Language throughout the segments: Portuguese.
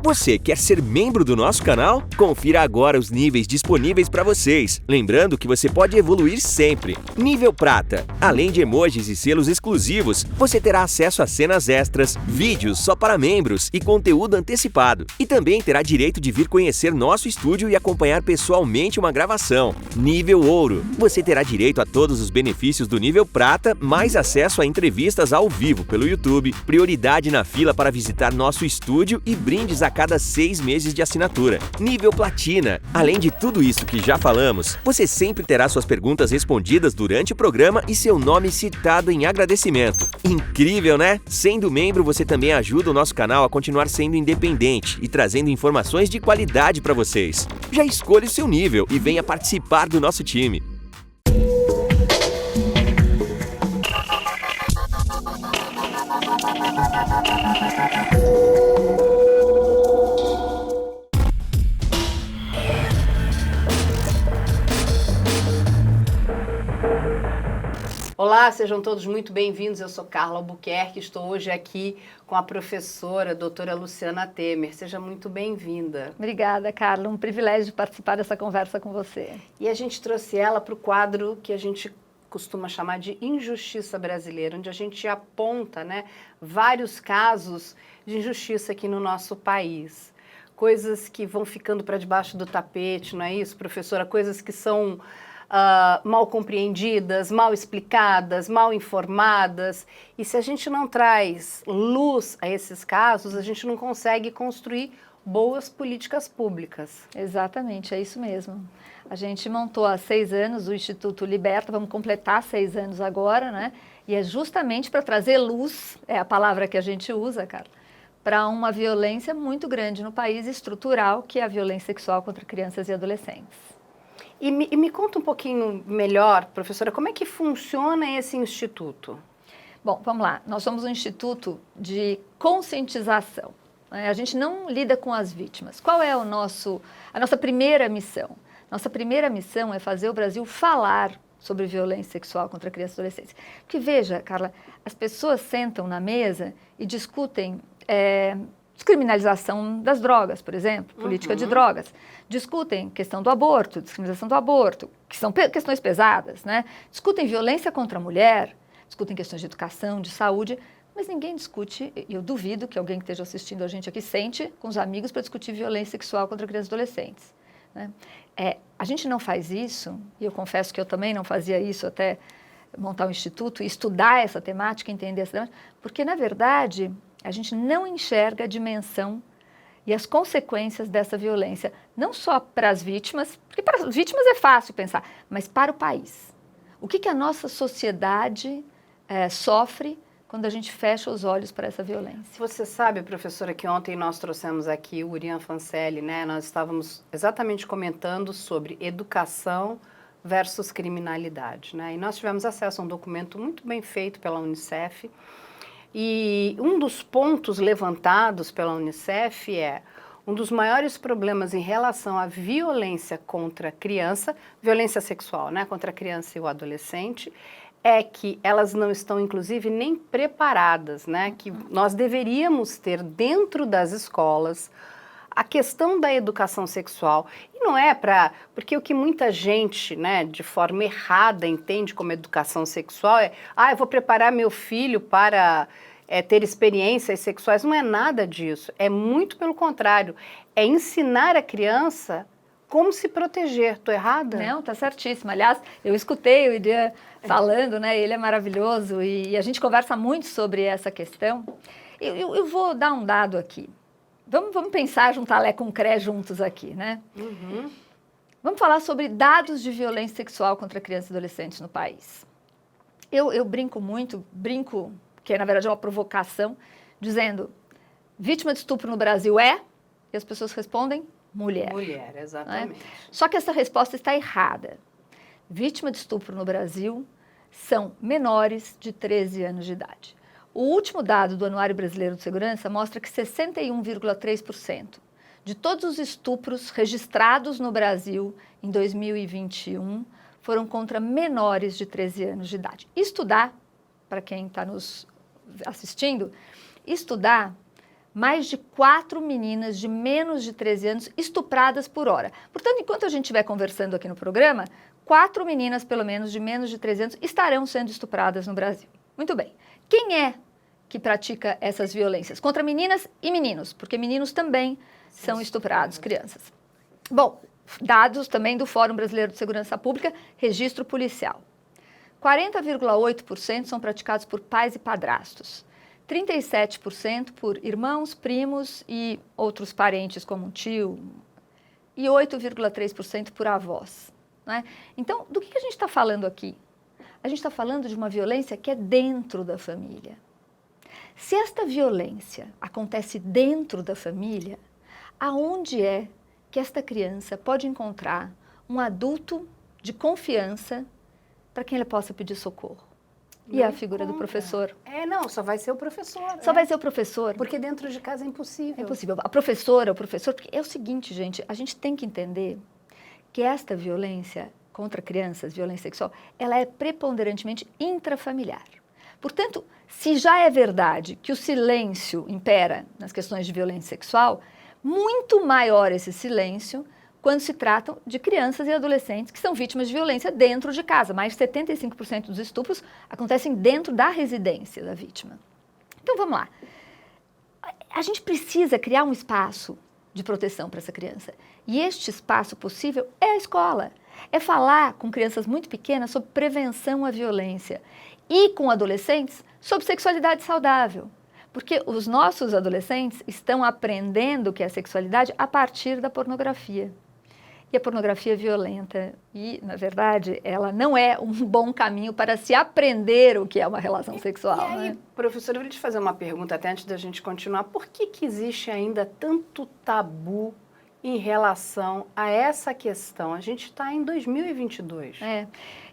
Você quer ser membro do nosso canal? Confira agora os níveis disponíveis para vocês. Lembrando que você pode evoluir sempre. Nível Prata. Além de emojis e selos exclusivos, você terá acesso a cenas extras, vídeos só para membros e conteúdo antecipado. E também terá direito de vir conhecer nosso estúdio e acompanhar pessoalmente uma gravação. Nível Ouro. Você terá direito a todos os benefícios do nível Prata, mais acesso a entrevistas ao vivo pelo YouTube, prioridade na fila para visitar nosso estúdio e brindes a cada 6 meses de assinatura. Nível Platina. Além de tudo isso que já falamos, você sempre terá suas perguntas respondidas durante o programa e seu nome citado em agradecimento. Incrível, né? Sendo membro, você também ajuda o nosso canal a continuar sendo independente e trazendo informações de qualidade para vocês. Já escolha o seu nível e venha participar do nosso time. Olá, sejam todos muito bem-vindos. Eu sou Carla Albuquerque, estou hoje aqui com a professora doutora Luciana Temer. Seja muito bem-vinda. Obrigada, Carla. Um privilégio participar dessa conversa com você. E a gente trouxe ela para o quadro que a gente costuma chamar de Injustiça Brasileira, onde a gente aponta, vários casos de injustiça aqui no nosso país. Coisas que vão ficando para debaixo do tapete, não é isso, professora? Coisas que são mal compreendidas, mal explicadas, mal informadas. E se a gente não traz luz a esses casos, a gente não consegue construir boas políticas públicas. Exatamente, é isso mesmo. A gente montou há 6 anos o Instituto Liberta, vamos completar 6 anos agora, né? E é justamente para trazer luz, é a palavra que a gente usa, Carla, para uma violência muito grande no país, estrutural, que é a violência sexual contra crianças e adolescentes. E me conta um pouquinho melhor, professora, como é que funciona esse instituto? Bom, vamos lá. Nós somos um instituto de conscientização. A gente não lida com as vítimas. Qual é a nossa primeira missão? Nossa primeira missão é fazer o Brasil falar sobre violência sexual contra crianças e adolescentes. Porque veja, Carla, as pessoas sentam na mesa e discutem descriminalização das drogas, por exemplo, política de drogas. Discutem questão do aborto, descriminalização do aborto, que são questões pesadas, né? Discutem violência contra a mulher, discutem questões de educação, de saúde, mas ninguém discute, e eu duvido que alguém que esteja assistindo a gente aqui sente com os amigos para discutir violência sexual contra crianças e adolescentes, né? A gente não faz isso, e eu confesso que eu também não fazia isso até montar um instituto e estudar essa temática, entender essa temática, porque, na verdade, a gente não enxerga a dimensão e as consequências dessa violência, não só para as vítimas, porque para as vítimas é fácil pensar, mas para o país. O que a nossa sociedade sofre quando a gente fecha os olhos para essa violência? Você sabe, professora, que ontem nós trouxemos aqui o Urian Fancelli, nós estávamos exatamente comentando sobre educação versus criminalidade, e nós tivemos acesso a um documento muito bem feito pela Unicef. E um dos pontos levantados pela Unicef é um dos maiores problemas em relação à violência contra a criança, violência sexual, contra a criança e o adolescente, é que elas não estão, inclusive, nem preparadas, que nós deveríamos ter dentro das escolas a questão da educação sexual. E não é porque o que muita gente, de forma errada, entende como educação sexual é, eu vou preparar meu filho para ter experiências sexuais. Não é nada disso. É muito pelo contrário. É ensinar a criança como se proteger. Estou errada? Não, está certíssima. Aliás, eu escutei o Irian falando, ele é maravilhoso e a gente conversa muito sobre essa questão. Eu vou dar um dado aqui. Vamos pensar, juntar Lé com Cré juntos aqui, Vamos falar sobre dados de violência sexual contra crianças e adolescentes no país. Eu brinco muito, que na verdade é uma provocação, dizendo, vítima de estupro no Brasil e as pessoas respondem, mulher. Mulher, exatamente. Só que essa resposta está errada. Vítima de estupro no Brasil são menores de 13 anos de idade. O último dado do Anuário Brasileiro de Segurança mostra que 61,3% de todos os estupros registrados no Brasil em 2021 foram contra menores de 13 anos de idade. Estudar, para quem está nos assistindo, estudar mais de 4 meninas de menos de 13 anos estupradas por hora. Portanto, enquanto a gente estiver conversando aqui no programa, 4 meninas, pelo menos, de menos de 13 anos estarão sendo estupradas no Brasil. Muito bem. Quem é que pratica essas violências? Contra meninas e meninos, porque meninos também são estuprados, crianças. Bom, dados também do Fórum Brasileiro de Segurança Pública, registro policial. 40,8% são praticados por pais e padrastos. 37% por irmãos, primos e outros parentes, como um tio, e 8,3% por avós. Né? Então, do que a gente está falando aqui? A gente está falando de uma violência que é dentro da família. Se esta violência acontece dentro da família, aonde é que esta criança pode encontrar um adulto de confiança para quem ele possa pedir socorro? E a figura do professor? Não, só vai ser o professor. Só vai ser o professor. Porque dentro de casa é impossível. É impossível. A professora, o professor, porque é o seguinte, gente, a gente tem que entender que esta violência contra crianças, violência sexual, ela é preponderantemente intrafamiliar. Portanto, se já é verdade que o silêncio impera nas questões de violência sexual, muito maior esse silêncio quando se tratam de crianças e adolescentes que são vítimas de violência dentro de casa. Mais de 75% dos estupros acontecem dentro da residência da vítima. Então, vamos lá. A gente precisa criar um espaço de proteção para essa criança. E este espaço possível é a escola. É falar com crianças muito pequenas sobre prevenção à violência e com adolescentes sobre sexualidade saudável. Porque os nossos adolescentes estão aprendendo o que é sexualidade a partir da pornografia. E a pornografia é violenta e, na verdade, ela não é um bom caminho para se aprender o que é uma relação sexual. E aí, professora, eu vou te fazer uma pergunta até antes da gente continuar. Por que existe ainda tanto tabu em relação a essa questão? A gente está em 2022.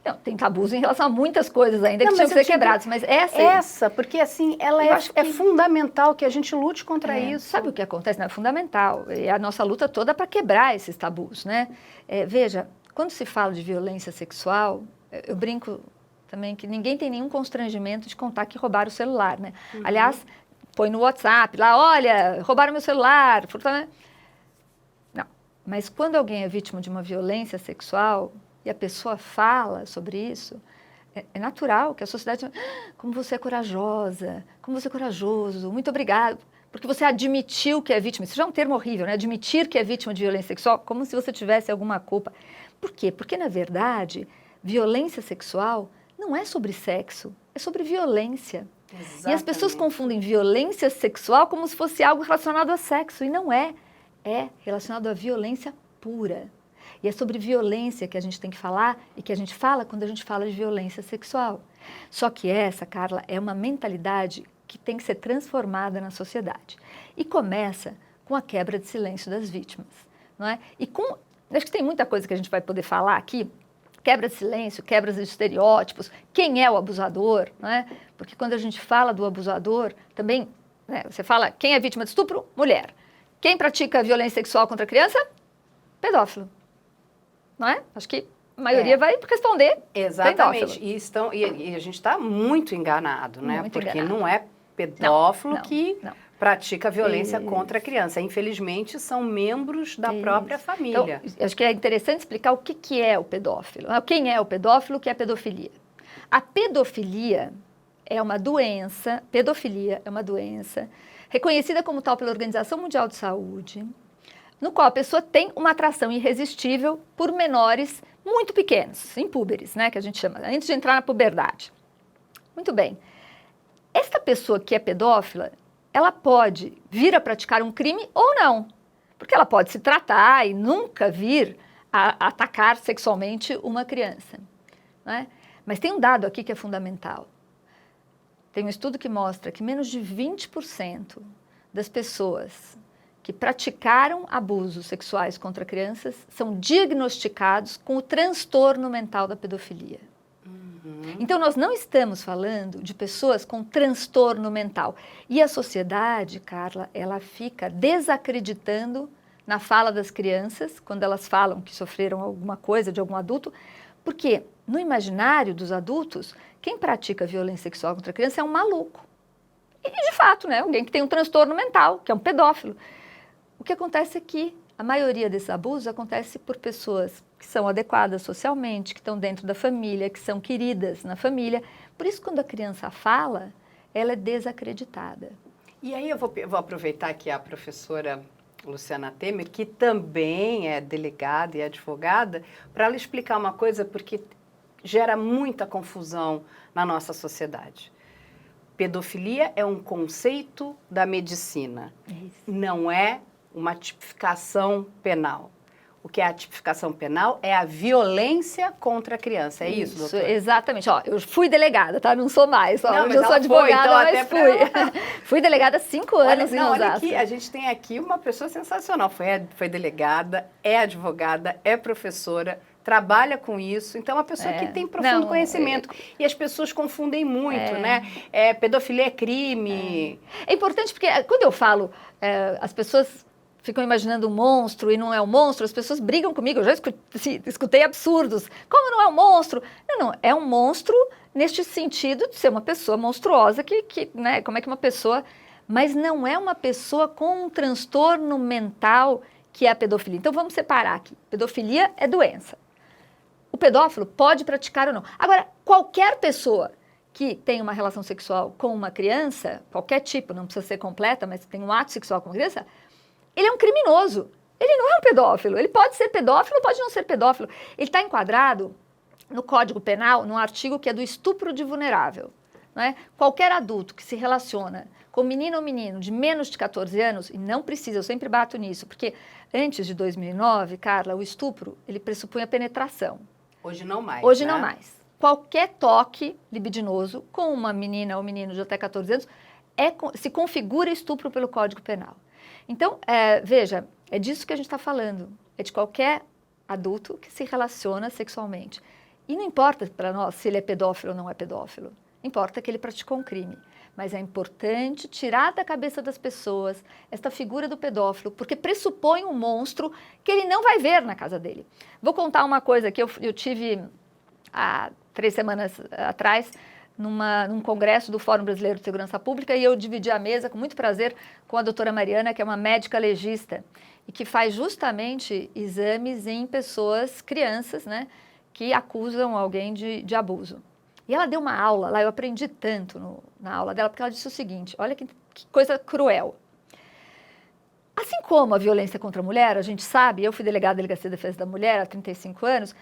Não, tem tabus em relação a muitas coisas ainda que tinham que ser quebradas, mas essa, porque assim, ela é fundamental que a gente lute contra isso. Sabe o que acontece? Não, é fundamental. É a nossa luta toda para quebrar esses tabus, né? Veja, quando se fala de violência sexual, eu brinco também que ninguém tem nenhum constrangimento de contar que roubaram o celular, né? Aliás, põe no WhatsApp lá, olha, roubaram meu celular. Não, mas quando alguém é vítima de uma violência sexual e a pessoa fala sobre isso, é natural que a sociedade diga, como você é corajosa, como você é corajoso, muito obrigado, porque você admitiu que é vítima. Isso já é um termo horrível, né? Admitir que é vítima de violência sexual, como se você tivesse alguma culpa. Por quê? Porque, na verdade, violência sexual não é sobre sexo, é sobre violência. Exatamente. E as pessoas confundem violência sexual como se fosse algo relacionado a sexo, e não é. É relacionado à violência pura. E é sobre violência que a gente tem que falar e que a gente fala quando a gente fala de violência sexual. Só que essa, Carla, é uma mentalidade que tem que ser transformada na sociedade. E começa com a quebra de silêncio das vítimas, não é? Acho que tem muita coisa que a gente vai poder falar aqui, quebra de silêncio, quebra de estereótipos, quem é o abusador, não é? Porque quando a gente fala do abusador, também, né, você fala quem é vítima de estupro? Mulher. Quem pratica violência sexual contra criança? Pedófilo. Não é? Acho que a maioria vai responder. Exatamente. E a gente está muito enganado, né? Muito porque enganado. não é pedófilo que não. pratica violência contra a criança. Infelizmente, são membros da própria família. Então, acho que é interessante explicar o que é o pedófilo. Quem é o pedófilo, o que é a pedofilia. A pedofilia é uma doença, reconhecida como tal pela Organização Mundial de Saúde, no qual a pessoa tem uma atração irresistível por menores muito pequenos, impúberes, né, que a gente chama, antes de entrar na puberdade. Muito bem. Esta pessoa que é pedófila, ela pode vir a praticar um crime ou não, porque ela pode se tratar e nunca vir a atacar sexualmente uma criança, né? Mas tem um dado aqui que é fundamental. Tem um estudo que mostra que menos de 20% das pessoas que praticaram abusos sexuais contra crianças são diagnosticados com o transtorno mental da pedofilia. Então, nós não estamos falando de pessoas com transtorno mental. E a sociedade, Carla, ela fica desacreditando na fala das crianças, quando elas falam que sofreram alguma coisa de algum adulto, porque no imaginário dos adultos, quem pratica violência sexual contra criança é um maluco. E, de fato, né, alguém que tem um transtorno mental, que é um pedófilo. O que acontece é que a maioria desses abusos acontece por pessoas que são adequadas socialmente, que estão dentro da família, que são queridas na família. Por isso, quando a criança fala, ela é desacreditada. E aí eu vou aproveitar que a professora Luciana Temer, que também é delegada e advogada, para ela explicar uma coisa, porque gera muita confusão na nossa sociedade. Pedofilia é um conceito da medicina, não é uma tipificação penal. O que é a tipificação penal é a violência contra a criança. É isso, doutora? Exatamente. Ó, eu fui delegada, tá? Não sou mais. Ó, não, eu sou advogada, então, mas fui. Fui delegada há 5 anos em Osasco. Olha aqui, a gente tem aqui uma pessoa sensacional. Foi delegada, é advogada, é professora, trabalha com isso. Então, é uma pessoa que tem profundo conhecimento. E as pessoas confundem muito, né? Pedofilia é crime. É importante porque quando eu falo, as pessoas ficam imaginando um monstro e não é um monstro, as pessoas brigam comigo, eu já escutei absurdos. Como não é um monstro? Não, é um monstro neste sentido de ser uma pessoa monstruosa, né, como é que uma pessoa... Mas não é uma pessoa com um transtorno mental que é a pedofilia. Então vamos separar aqui. Pedofilia é doença. O pedófilo pode praticar ou não. Agora, qualquer pessoa que tem uma relação sexual com uma criança, qualquer tipo, não precisa ser completa, mas tem um ato sexual com uma criança, ele é um criminoso, ele não é um pedófilo, ele pode ser pedófilo, pode não ser pedófilo. Ele está enquadrado no Código Penal, num artigo que é do estupro de vulnerável. Né? Qualquer adulto que se relaciona com menino ou menino de menos de 14 anos, e não precisa, eu sempre bato nisso, porque antes de 2009, Carla, o estupro, ele pressupunha penetração. Hoje não mais, Hoje né? não mais. Qualquer toque libidinoso com uma menina ou menino de até 14 anos se configura estupro pelo Código Penal. Então, veja, é disso que a gente está falando. É de qualquer adulto que se relaciona sexualmente. E não importa para nós se ele é pedófilo ou não é pedófilo. Importa que ele praticou um crime. Mas é importante tirar da cabeça das pessoas esta figura do pedófilo, porque pressupõe um monstro que ele não vai ver na casa dele. Vou contar uma coisa que eu tive há 3 semanas atrás, num congresso do Fórum Brasileiro de Segurança Pública, e eu dividi a mesa com muito prazer com a doutora Mariana, que é uma médica legista, e que faz justamente exames em pessoas, crianças, né, que acusam alguém de abuso. E ela deu uma aula lá, eu aprendi tanto na aula dela, porque ela disse o seguinte, olha que coisa cruel. Assim como a violência contra a mulher, a gente sabe, eu fui delegada da Delegacia de Defesa da Mulher há 35 anos,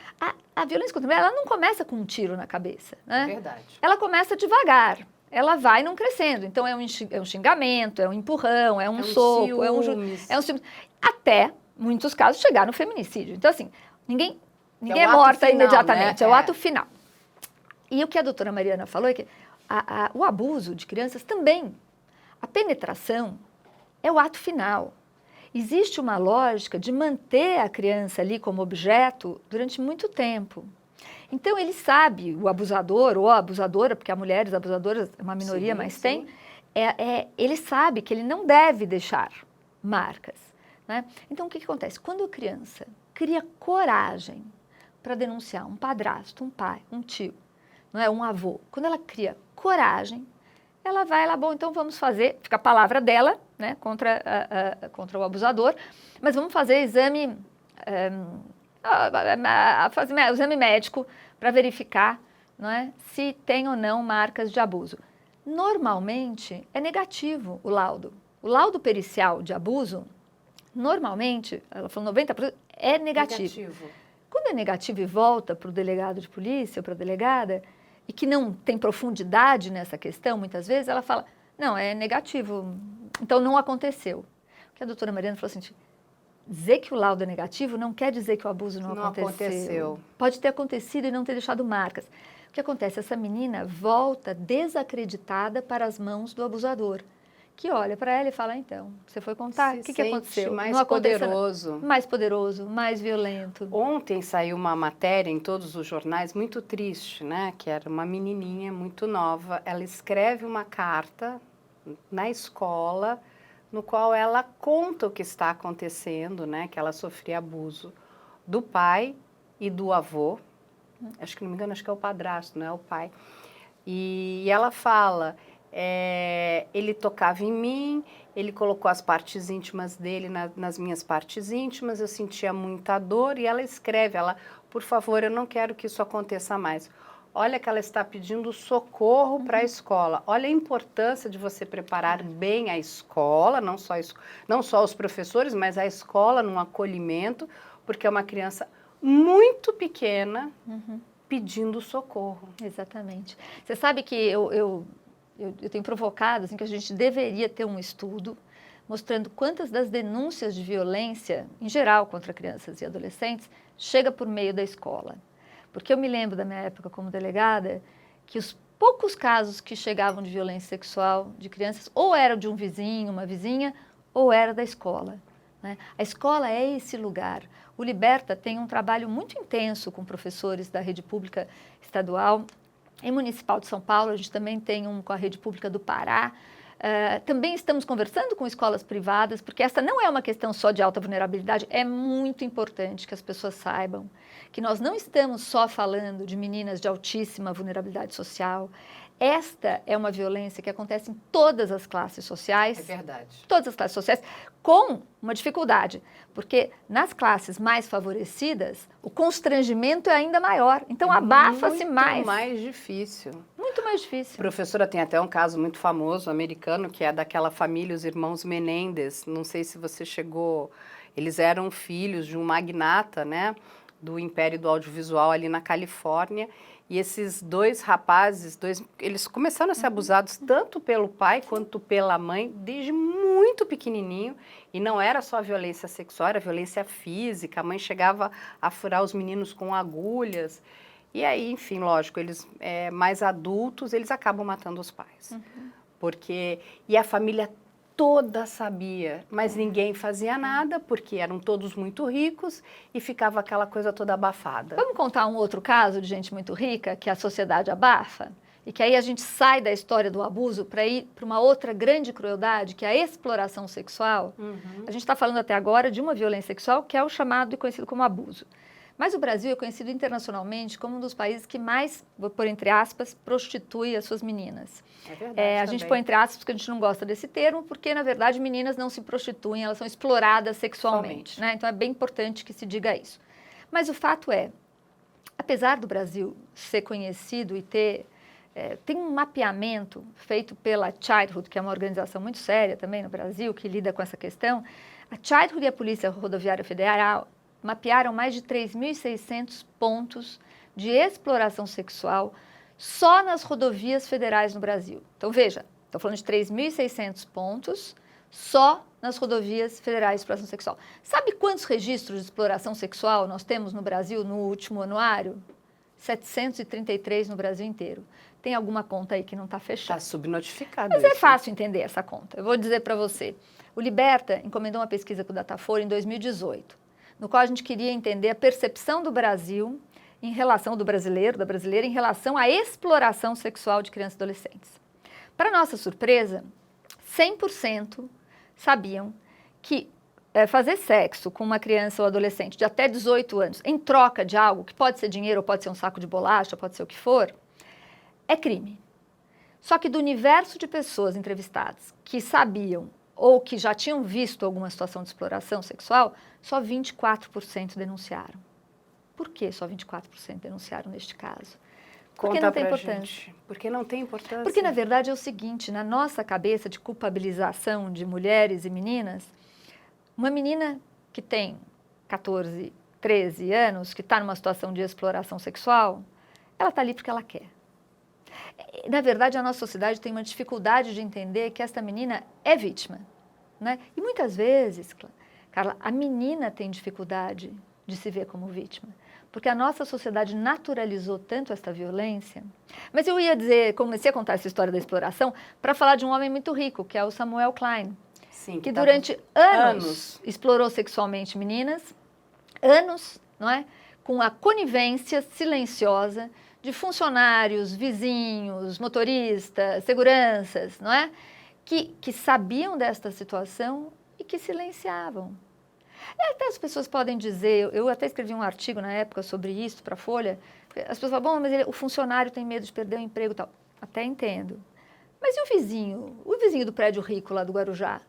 a violência contra a mulher, ela não começa com um tiro na cabeça, né? É verdade. Ela começa devagar, ela vai não crescendo, então é um xingamento, é um empurrão, é um soco, é um ciúmes, até, muitos casos, chegar no feminicídio. Então, assim, ninguém é morta final, imediatamente, né? É o ato final. E o que a doutora Mariana falou é que o abuso de crianças também, a penetração é o ato final. Existe uma lógica de manter a criança ali como objeto durante muito tempo. Então, ele sabe, o abusador ou a abusadora, porque há mulheres abusadoras, é uma minoria, mas tem, ele sabe que ele não deve deixar marcas. Né? Então, o que acontece? Quando a criança cria coragem para denunciar um padrasto, um pai, um tio, não é, um avô, quando ela cria coragem, ela vai lá, bom, então vamos fazer, fica a palavra dela, né, contra o abusador, mas vamos fazer exame, o exame médico para verificar, não é, se tem ou não marcas de abuso. Normalmente é negativo o laudo. O laudo pericial de abuso, normalmente, ela falou 90%, é negativo. Quando é negativo e volta para o delegado de polícia ou para a delegada, e que não tem profundidade nessa questão, muitas vezes, ela fala, não, é negativo, então não aconteceu. O que a doutora Mariana falou assim, dizer que o laudo é negativo não quer dizer que o abuso não aconteceu. Pode ter acontecido e não ter deixado marcas. O que acontece? Essa menina volta desacreditada para as mãos do abusador, que olha para ela e fala, então, você foi contar, o que aconteceu? Mais poderoso. Mais poderoso, mais violento. Ontem saiu uma matéria em todos os jornais muito triste, né? Que era uma menininha muito nova. Ela escreve uma carta na escola, no qual ela conta o que está acontecendo, né? Que ela sofria abuso do pai e do avô. Acho que não me engano, acho que é o padrasto, não é o pai. E ela fala, Ele tocava em mim, ele colocou as partes íntimas dele nas minhas partes íntimas, eu sentia muita dor e ela escreve, por favor, eu não quero que isso aconteça mais. Olha que ela está pedindo socorro para a escola. Olha a importância de você preparar bem a escola, não só os professores, mas a escola num acolhimento, porque é uma criança muito pequena pedindo socorro. Exatamente. Você sabe que eu tenho provocado assim, que a gente deveria ter um estudo mostrando quantas das denúncias de violência, em geral, contra crianças e adolescentes, chega por meio da escola. Porque eu me lembro da minha época como delegada, que os poucos casos que chegavam de violência sexual de crianças, ou era de um vizinho, uma vizinha, ou era da escola. Né? A escola é esse lugar. O Liberta tem um trabalho muito intenso com professores da rede pública estadual e municipal de São Paulo, a gente também tem um com a rede pública do Pará. Também estamos conversando com escolas privadas, porque essa não é uma questão só de alta vulnerabilidade, é muito importante que as pessoas saibam que nós não estamos só falando de meninas de altíssima vulnerabilidade social. Esta é uma violência que acontece em todas as classes sociais. É verdade. Todas as classes sociais, com uma dificuldade, porque nas classes mais favorecidas, o constrangimento é ainda maior. Então, abafa-se mais. Muito mais difícil. Muito mais difícil. Professora, tem até um caso muito famoso, americano, que é daquela família, os irmãos Menendez. Não sei se você chegou... Eles eram filhos de um magnata, né, do Império do Audiovisual ali na Califórnia. E esses dois rapazes, eles começaram a ser abusados tanto pelo pai quanto pela mãe, desde muito pequenininho. E não era só violência sexual, era violência física. A mãe chegava a furar os meninos com agulhas. E aí, enfim, lógico, eles mais adultos, eles acabam matando os pais. E a família toda sabia, mas ninguém fazia nada, porque eram todos muito ricos e ficava aquela coisa toda abafada. Vamos contar um outro caso de gente muito rica, que a sociedade abafa? E que aí a gente sai da história do abuso para ir para uma outra grande crueldade, que é a exploração sexual. A gente está falando até agora de uma violência sexual que é o chamado e conhecido como abuso. Mas o Brasil é conhecido internacionalmente como um dos países que mais, vou pôr entre aspas, prostitui as suas meninas. É verdade, a gente põe entre aspas porque a gente não gosta desse termo, porque, na verdade, meninas não se prostituem, elas são exploradas sexualmente. Né? Então, é bem importante que se diga isso. Mas o fato é, apesar do Brasil ser conhecido e tem um mapeamento feito pela Childhood, que é uma organização muito séria também no Brasil, que lida com essa questão. A Childhood e a Polícia Rodoviária Federal mapearam mais de 3.600 pontos de exploração sexual só nas rodovias federais no Brasil. Então, veja, estou falando de 3.600 pontos só nas rodovias federais de exploração sexual. Sabe quantos registros de exploração sexual nós temos no Brasil no último anuário? 733 no Brasil inteiro. Tem alguma conta aí que não está fechada? Está subnotificada. Mas é fácil entender essa conta. Eu vou dizer para você. O Liberta encomendou uma pesquisa com o Datafolha em 2018. No qual a gente queria entender a percepção do Brasil em relação da brasileira, em relação à exploração sexual de crianças e adolescentes. Para nossa surpresa, 100% sabiam que fazer sexo com uma criança ou adolescente de até 18 anos em troca de algo, que pode ser dinheiro ou pode ser um saco de bolacha, pode ser o que for, é crime. Só que do universo de pessoas entrevistadas que sabiam ou que já tinham visto alguma situação de exploração sexual, só 24% denunciaram. Por que só 24% denunciaram neste caso? Porque não tem importância. Porque não tem importância. Porque, na verdade, é o seguinte, na nossa cabeça de culpabilização de mulheres e meninas, uma menina que tem 14, 13 anos, que está numa situação de exploração sexual, ela está ali porque ela quer. Na verdade, a nossa sociedade tem uma dificuldade de entender que esta menina é vítima. Né? E muitas vezes, Carla, a menina tem dificuldade de se ver como vítima. Porque a nossa sociedade naturalizou tanto esta violência. Mas eu ia dizer, comecei a contar essa história da exploração para falar de um homem muito rico, que é o Samuel Klein. Sim, que durante anos explorou sexualmente meninas, anos, não é? Com a conivência silenciosa de funcionários, vizinhos, motoristas, seguranças, não é? Que sabiam desta situação e que silenciavam. Até as pessoas podem dizer, eu até escrevi um artigo na época sobre isso para a Folha, as pessoas falam, bom, mas o funcionário tem medo de perder o emprego e tal. Até entendo. Mas e o vizinho? O vizinho do prédio rico lá do Guarujá,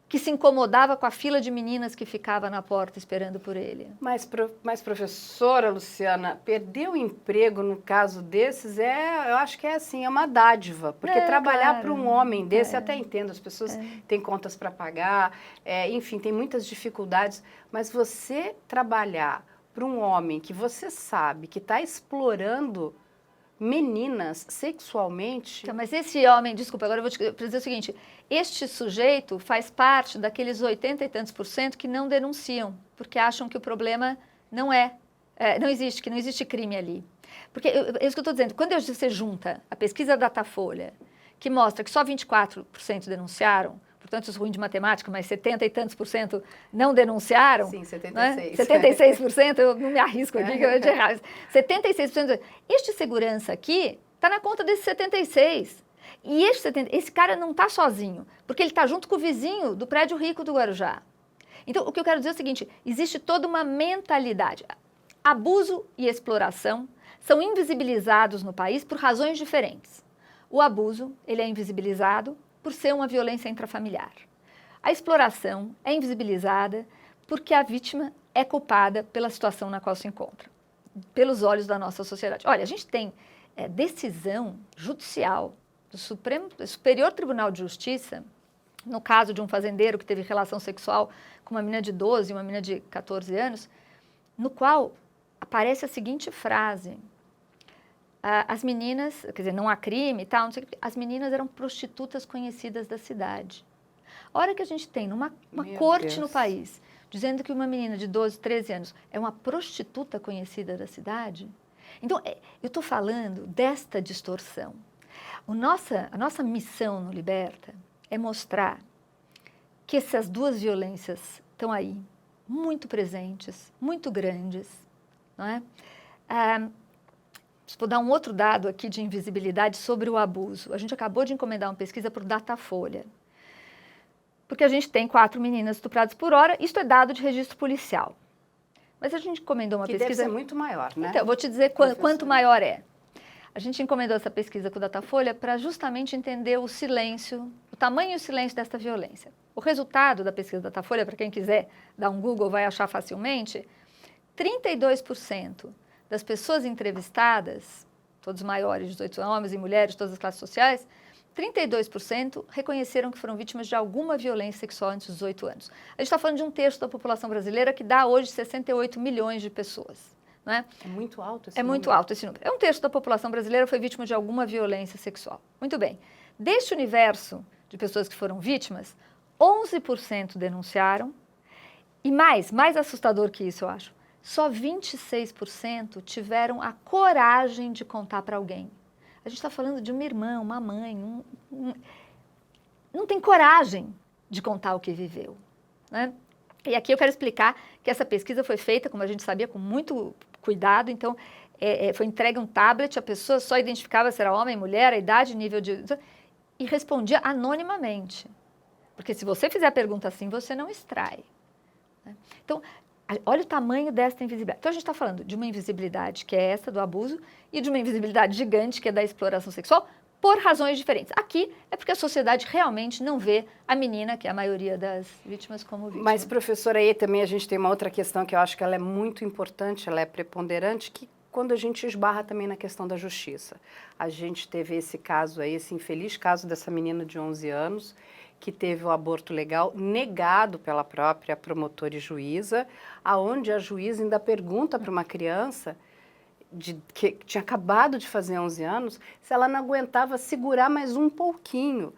que se incomodava com a fila de meninas que ficava na porta esperando por ele. Mas professora Luciana, perder o emprego no caso desses eu acho que é assim, é uma dádiva. Porque trabalhar para um homem desse, eu até entendo, as pessoas têm contas para pagar, enfim, tem muitas dificuldades. Mas você trabalhar para um homem que você sabe que está explorando meninas sexualmente... Então, mas esse homem, desculpa, agora eu vou te dizer o seguinte, este sujeito faz parte daqueles 80 e tantos % que não denunciam, porque acham que o problema não existe, que não existe crime ali. Porque, é isso que eu estou dizendo, quando você junta a pesquisa Datafolha, que mostra que só 24% denunciaram, portanto, eu sou ruim de matemática, mas 70 e tantos % não denunciaram. Sim, 76%. Né? 76%, eu não me arrisco aqui, que eu vou de errar. 76%. Este segurança aqui está na conta desses 76%. E esse cara não está sozinho, porque ele está junto com o vizinho do prédio rico do Guarujá. Então, o que eu quero dizer é o seguinte, existe toda uma mentalidade. Abuso e exploração são invisibilizados no país por razões diferentes. O abuso, ele é invisibilizado por ser uma violência intrafamiliar. A exploração é invisibilizada porque a vítima é culpada pela situação na qual se encontra, pelos olhos da nossa sociedade. Olha, a gente tem decisão judicial do Superior Tribunal de Justiça, no caso de um fazendeiro que teve relação sexual com uma menina de 12 e uma menina de 14 anos, no qual aparece a seguinte frase: as meninas, quer dizer, não há crime e tal, não sei o que, as meninas eram prostitutas conhecidas da cidade. A hora que a gente tem uma corte no país dizendo que uma menina de 12, 13 anos é uma prostituta conhecida da cidade, então eu estou falando desta distorção. A nossa missão no Liberta é mostrar que essas duas violências estão aí, muito presentes, muito grandes, não é? Vou dar um outro dado aqui de invisibilidade sobre o abuso. A gente acabou de encomendar uma pesquisa para o Datafolha, porque a gente tem 4 meninas estupradas por hora, isso é dado de registro policial. Mas a gente encomendou uma pesquisa... Que deve ser muito maior, né? Então, eu vou te dizer quanto maior é. A gente encomendou essa pesquisa com o Datafolha para justamente entender o silêncio, o tamanho e o silêncio desta violência. O resultado da pesquisa Datafolha, para quem quiser dar um Google, vai achar facilmente, 32% das pessoas entrevistadas, todos maiores de 18 anos, homens e mulheres de todas as classes sociais, 32% reconheceram que foram vítimas de alguma violência sexual antes dos 18 anos. A gente está falando de 1/3 da população brasileira, que dá hoje 68 milhões de pessoas. Não é? É muito alto esse número. É muito alto esse número. 1/3 da população brasileira foi vítima de alguma violência sexual. Muito bem. Deste universo de pessoas que foram vítimas, 11% denunciaram. E mais assustador que isso, eu acho, só 26% tiveram a coragem de contar para alguém. A gente está falando de uma irmã, uma mãe, não tem coragem de contar o que viveu, né? E aqui eu quero explicar que essa pesquisa foi feita, como a gente sabia, com muito cuidado. Então, foi entregue um tablet, a pessoa só identificava se era homem, mulher, a idade, nível de... e respondia anonimamente. Porque se você fizer a pergunta assim, você não extrai, né? Então, olha o tamanho desta invisibilidade. Então, a gente está falando de uma invisibilidade que é essa do abuso e de uma invisibilidade gigante que é da exploração sexual, por razões diferentes. Aqui é porque a sociedade realmente não vê a menina, que é a maioria das vítimas, como vítima. Mas, professora, aí também a gente tem uma outra questão que eu acho que ela é muito importante, ela é preponderante, que quando a gente esbarra também na questão da justiça. A gente teve esse caso aí, esse infeliz caso dessa menina de 11 anos, que teve o aborto legal negado pela própria promotora e juíza, aonde a juíza ainda pergunta para uma criança que tinha acabado de fazer 11 anos, se ela não aguentava segurar mais um pouquinho.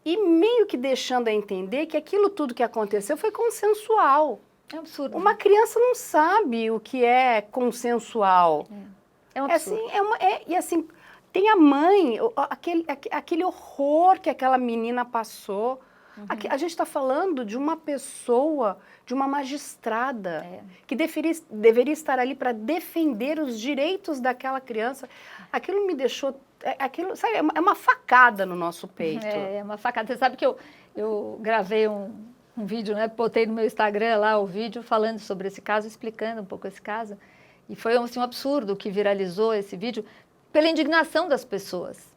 E meio que deixando a entender que aquilo tudo que aconteceu foi consensual. É um absurdo. Uma criança não sabe o que é consensual. É um absurdo. E assim, tem a mãe, aquele horror que aquela menina passou. A gente está falando de uma pessoa, de uma magistrada, que deveria estar ali para defender os direitos daquela criança. Aquilo me deixou... sabe, é uma facada no nosso peito. É uma facada. Você sabe que eu gravei um vídeo, né? Botei no meu Instagram lá o vídeo falando sobre esse caso, explicando um pouco esse caso. E foi assim, um absurdo que viralizou esse vídeo pela indignação das pessoas.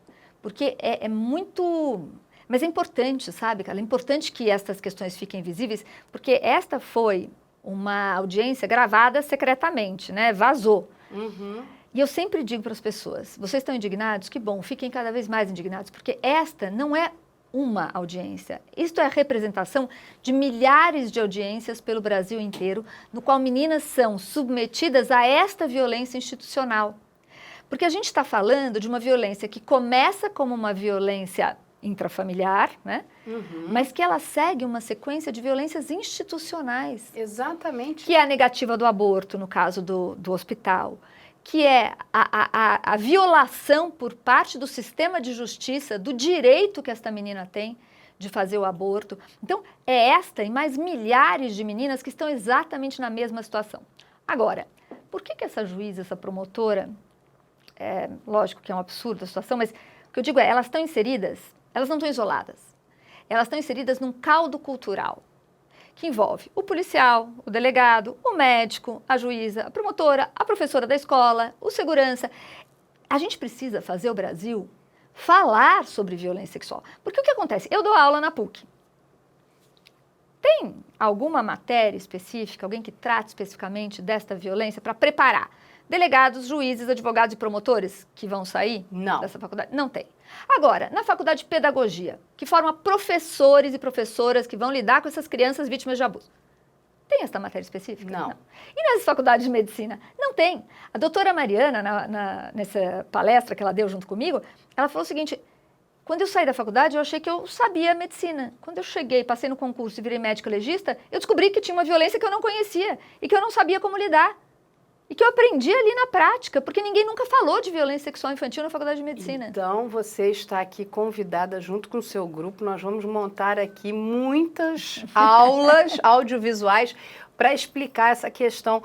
porque é muito... Mas é importante, sabe, Carla? É importante que essas questões fiquem visíveis, porque esta foi uma audiência gravada secretamente, né? Vazou. Uhum. E eu sempre digo para as pessoas, vocês estão indignados? Que bom, fiquem cada vez mais indignados, porque esta não é uma audiência. Isto é a representação de milhares de audiências pelo Brasil inteiro, no qual meninas são submetidas a esta violência institucional. Porque a gente está falando de uma violência que começa como uma violência intrafamiliar, né? Uhum. Mas que ela segue uma sequência de violências institucionais. Exatamente. Que é a negativa do aborto, no caso do hospital, que é a violação por parte do sistema de justiça do direito que esta menina tem de fazer o aborto. Então, é esta e mais milhares de meninas que estão exatamente na mesma situação. Agora, por que essa juíza, essa promotora, lógico que é um absurdo a situação, mas o que eu digo é, elas estão inseridas, elas não estão isoladas, elas estão inseridas num caldo cultural, que envolve o policial, o delegado, o médico, a juíza, a promotora, a professora da escola, o segurança. A gente precisa fazer o Brasil falar sobre violência sexual. Porque o que acontece? Eu dou aula na PUC. Tem alguma matéria específica, alguém que trate especificamente desta violência para preparar delegados, juízes, advogados e promotores que vão sair dessa faculdade? Não tem. Agora, na faculdade de pedagogia, que forma professores e professoras que vão lidar com essas crianças vítimas de abuso, tem essa matéria específica? Não. E nas faculdades de medicina? Não tem. A doutora Mariana, nessa palestra que ela deu junto comigo, ela falou o seguinte: quando eu saí da faculdade, eu achei que eu sabia medicina. Quando eu cheguei, passei no concurso e virei médica legista, eu descobri que tinha uma violência que eu não conhecia e que eu não sabia como lidar. E que eu aprendi ali na prática, porque ninguém nunca falou de violência sexual infantil na faculdade de medicina. Então, você está aqui convidada junto com o seu grupo. Nós vamos montar aqui muitas aulas audiovisuais para explicar essa questão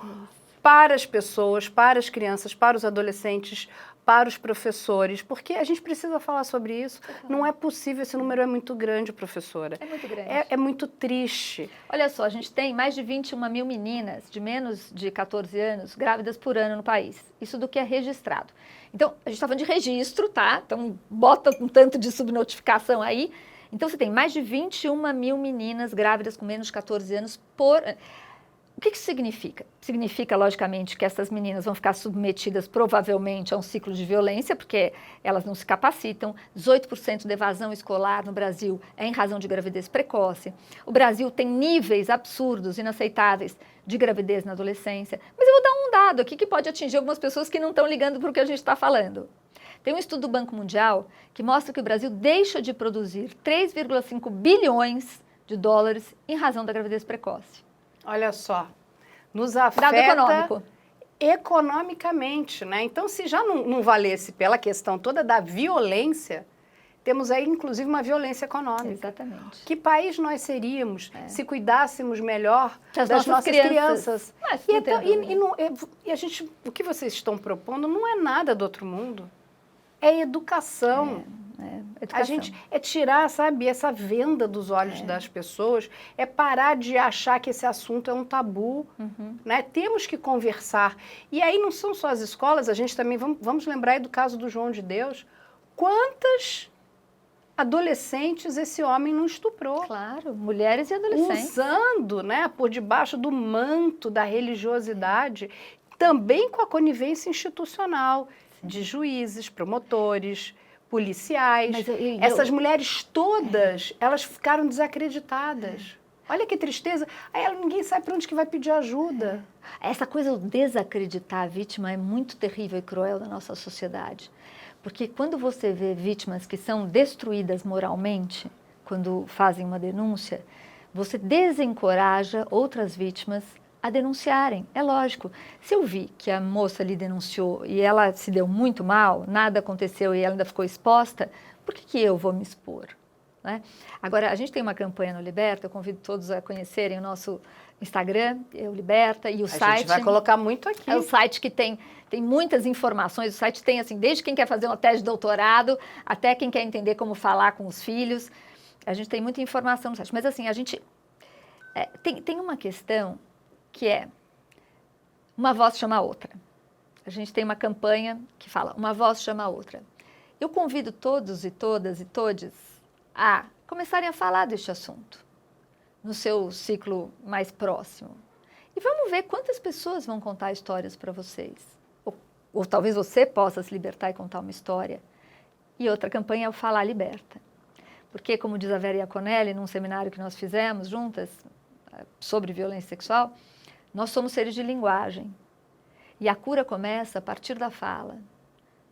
para as pessoas, para as crianças, para os adolescentes, para os professores, porque a gente precisa falar sobre isso. Não é possível, esse número é muito grande, professora. É muito grande. É muito triste. Olha só, a gente tem mais de 21 mil meninas de menos de 14 anos grávidas por ano no país. Isso do que é registrado. Então, a gente está falando de registro, tá? Então, bota um tanto de subnotificação aí. Então, você tem mais de 21 mil meninas grávidas com menos de 14 anos por ano. O que isso significa? Significa, logicamente, que essas meninas vão ficar submetidas provavelmente a um ciclo de violência, porque elas não se capacitam. 18% de evasão escolar no Brasil é em razão de gravidez precoce. O Brasil tem níveis absurdos, inaceitáveis de gravidez na adolescência. Mas eu vou dar um dado aqui que pode atingir algumas pessoas que não estão ligando para o que a gente está falando. Tem um estudo do Banco Mundial que mostra que o Brasil deixa de produzir 3,5 bilhões de dólares em razão da gravidez precoce. Olha só, nos afeta Dado econômico. Economicamente, né? Então, se já não valesse pela questão toda da violência, temos aí, inclusive, uma violência econômica. Exatamente. Que país nós seríamos se cuidássemos melhor das nossas crianças? Mas, E a gente, o que vocês estão propondo não é nada do outro mundo. É educação. Educação. A gente tirar, sabe, essa venda dos olhos das pessoas, é parar de achar que esse assunto é um tabu, né? Temos que conversar. E aí não são só as escolas, a gente também, vamos lembrar aí do caso do João de Deus, quantas adolescentes esse homem não estuprou? Claro, mulheres e adolescentes. Usando, né, por debaixo do manto da religiosidade, também com a conivência institucional de juízes, promotores, policiais. Essas mulheres todas, elas ficaram desacreditadas. Olha que tristeza. Aí ninguém sabe para onde que vai pedir ajuda. Essa coisa do desacreditar a vítima é muito terrível e cruel na nossa sociedade. Porque quando você vê vítimas que são destruídas moralmente, quando fazem uma denúncia, você desencoraja outras vítimas a denunciarem. É lógico, se eu vi que a moça ali denunciou e ela se deu muito mal, nada aconteceu e ela ainda ficou exposta, por que eu vou me expor? Né? Agora, a gente tem uma campanha no Liberta, eu convido todos a conhecerem o nosso Instagram, Eu Liberta, e o site. A gente vai colocar muito aqui. É o site que tem muitas informações, o site tem, assim, desde quem quer fazer uma tese de doutorado, até quem quer entender como falar com os filhos. A gente tem muita informação no site. Mas, assim, a gente tem uma questão que é uma voz chama a outra. A gente tem uma campanha que fala, uma voz chama a outra. Eu convido todos e todas e todes a começarem a falar deste assunto no seu ciclo mais próximo. E vamos ver quantas pessoas vão contar histórias para vocês. Ou talvez você possa se libertar e contar uma história. E outra campanha é o Falar Liberta. Porque, como diz a Vera Iaconelli, num seminário que nós fizemos juntas sobre violência sexual, nós somos seres de linguagem. E a cura começa a partir da fala.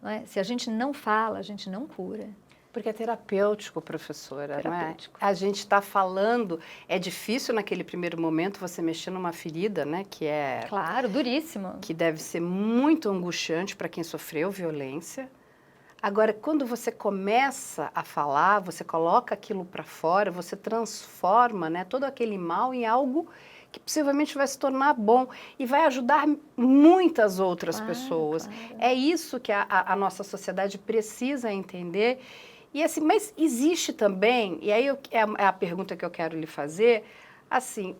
Não é? Se a gente não fala, a gente não cura. Porque é terapêutico, professora, Terapêutico. não é? A gente está falando, é difícil naquele primeiro momento você mexer numa ferida, né? Que é... Claro, duríssimo. Que deve ser muito angustiante para quem sofreu violência. Agora, quando você começa a falar, você coloca aquilo para fora, você transforma, né, todo aquele mal em algo que possivelmente vai se tornar bom e vai ajudar muitas outras pessoas. Claro. É isso que a nossa sociedade precisa entender. E assim, mas existe também, e aí é a pergunta que eu quero lhe fazer, assim,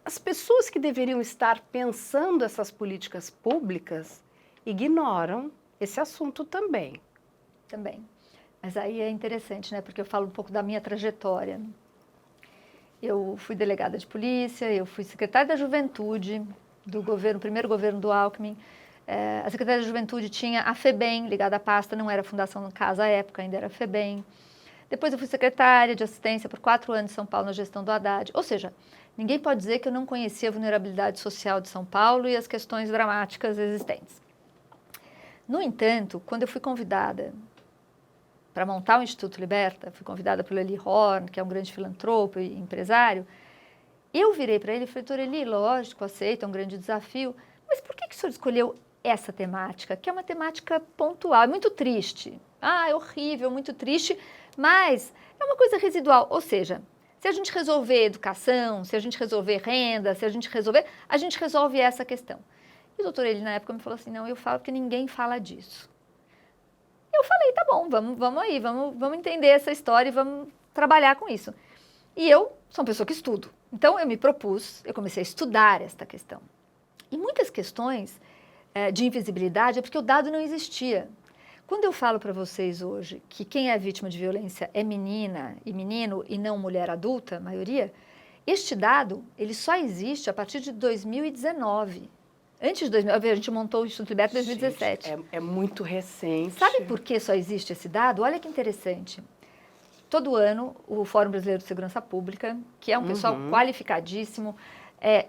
as pessoas que deveriam estar pensando essas políticas públicas ignoram esse assunto também. Também. Mas aí é interessante, né? Porque eu falo um pouco da minha trajetória. Eu fui delegada de polícia, eu fui secretária da Juventude do governo, primeiro governo do Alckmin. A Secretaria da Juventude tinha a FEBEM ligada à pasta, não era a Fundação Casa à época, ainda era a FEBEM. Depois eu fui secretária de assistência por 4 anos em São Paulo na gestão do Haddad. Ou seja, ninguém pode dizer que eu não conhecia a vulnerabilidade social de São Paulo e as questões dramáticas existentes. No entanto, quando eu fui convidada para montar o Instituto Liberta, fui convidada pelo Eli Horn, que é um grande filantropo e empresário, eu virei para ele e falei, doutor Eli, lógico, aceito, é um grande desafio, mas por que o senhor escolheu essa temática, que é uma temática pontual, é muito triste. É horrível, muito triste, mas é uma coisa residual, ou seja, se a gente resolver educação, se a gente resolver renda, se a gente resolve essa questão. E o doutor Eli, na época, me falou assim, não, eu falo porque ninguém fala disso. Eu falei, tá bom, vamos aí, vamos entender essa história e vamos trabalhar com isso. E eu sou uma pessoa que estudo, então eu me propus, eu comecei a estudar esta questão. E muitas questões de invisibilidade é porque o dado não existia. Quando eu falo para vocês hoje que quem é vítima de violência é menina e menino e não mulher adulta, a maioria, este dado ele só existe a partir de 2019. Antes de 2019, a gente montou o Instituto Liberta em 2017. Gente, é muito recente. Sabe por que só existe esse dado? Olha que interessante. Todo ano, o Fórum Brasileiro de Segurança Pública, que é um pessoal qualificadíssimo,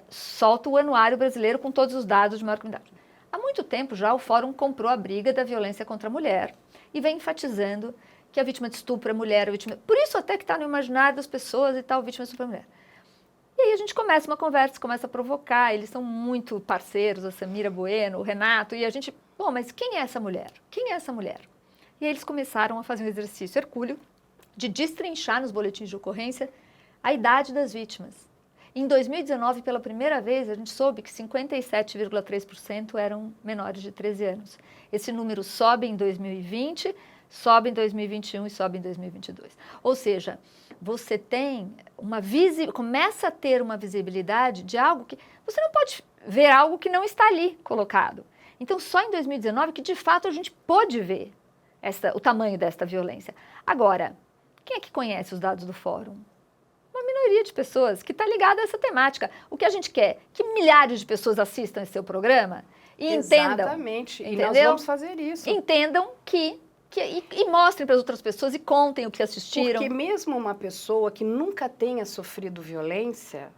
solta o anuário brasileiro com todos os dados de maior comunidade. Há muito tempo já o Fórum comprou a briga da violência contra a mulher e vem enfatizando que a vítima de estupro é mulher, por isso até que está no imaginário das pessoas e tal, vítima de estupro é mulher. E aí a gente começa uma conversa, começa a provocar, eles são muito parceiros, a Samira Bueno, o Renato, e a gente, bom, mas quem é essa mulher? Quem é essa mulher? E aí eles começaram a fazer um exercício hercúleo de destrinchar nos boletins de ocorrência a idade das vítimas. Em 2019, pela primeira vez, a gente soube que 57,3% eram menores de 13 anos. Esse número sobe em 2020, sobe em 2021 e sobe em 2022. Ou seja, você tem começa a ter uma visibilidade de algo que você não pode ver algo que não está ali colocado. Então, só em 2019 que de fato a gente pôde ver o tamanho desta violência. Agora, quem é que conhece os dados do fórum? Uma minoria de pessoas que está ligada a essa temática. O que a gente quer? Que milhares de pessoas assistam esse seu programa e entendam. Exatamente. Entendeu? E nós vamos fazer isso. Entendam e mostrem para as outras pessoas e contem o que assistiram. Porque mesmo uma pessoa que nunca tenha sofrido violência,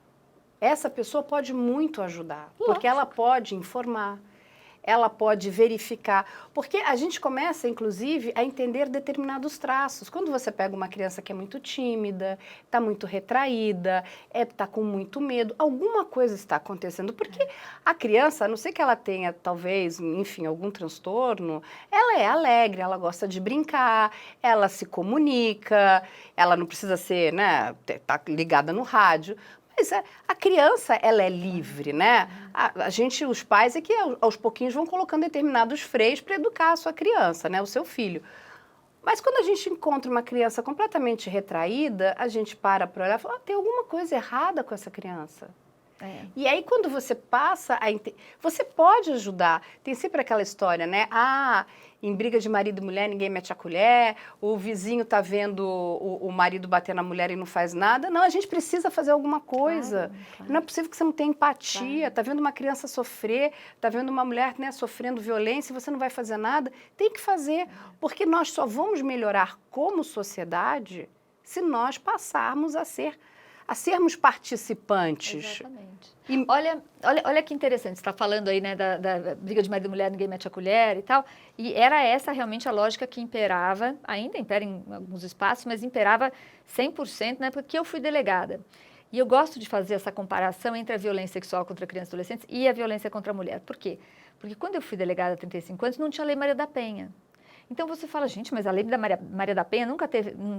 essa pessoa pode muito ajudar. Lógico. Porque ela pode informar, ela pode verificar. Porque a gente começa, inclusive, a entender determinados traços. Quando você pega uma criança que é muito tímida, está muito retraída, está com muito medo, alguma coisa está acontecendo. Porque a criança, a não ser que ela tenha, talvez, enfim, algum transtorno, ela é alegre, ela gosta de brincar, ela se comunica, ela não precisa ser, né, tá ligada no rádio. Mas a criança, ela é livre, né? A gente, os pais, é que aos pouquinhos vão colocando determinados freios para educar a sua criança, né? O seu filho. Mas quando a gente encontra uma criança completamente retraída, a gente para olhar e fala, tem alguma coisa errada com essa criança. E aí, quando você passa você pode ajudar. Tem sempre aquela história, né? Em briga de marido e mulher, ninguém mete a colher, o vizinho tá vendo o marido bater na mulher e não faz nada. Não, a gente precisa fazer alguma coisa. Claro. Não é possível que você não tenha empatia. Tá vendo uma criança sofrer, tá vendo uma mulher, né, sofrendo violência e você não vai fazer nada. Tem que fazer, porque nós só vamos melhorar como sociedade se nós passarmos a sermos participantes. Exatamente. Olha que interessante, você está falando aí, né, da briga de marido e mulher, ninguém mete a colher e tal, e era essa realmente a lógica que imperava, ainda impera em alguns espaços, mas imperava 100%, né, porque eu fui delegada. E eu gosto de fazer essa comparação entre a violência sexual contra crianças e adolescentes e a violência contra a mulher. Por quê? Porque quando eu fui delegada há 35 anos, não tinha a Lei Maria da Penha. Então você fala, gente, mas a Lei da Maria da Penha não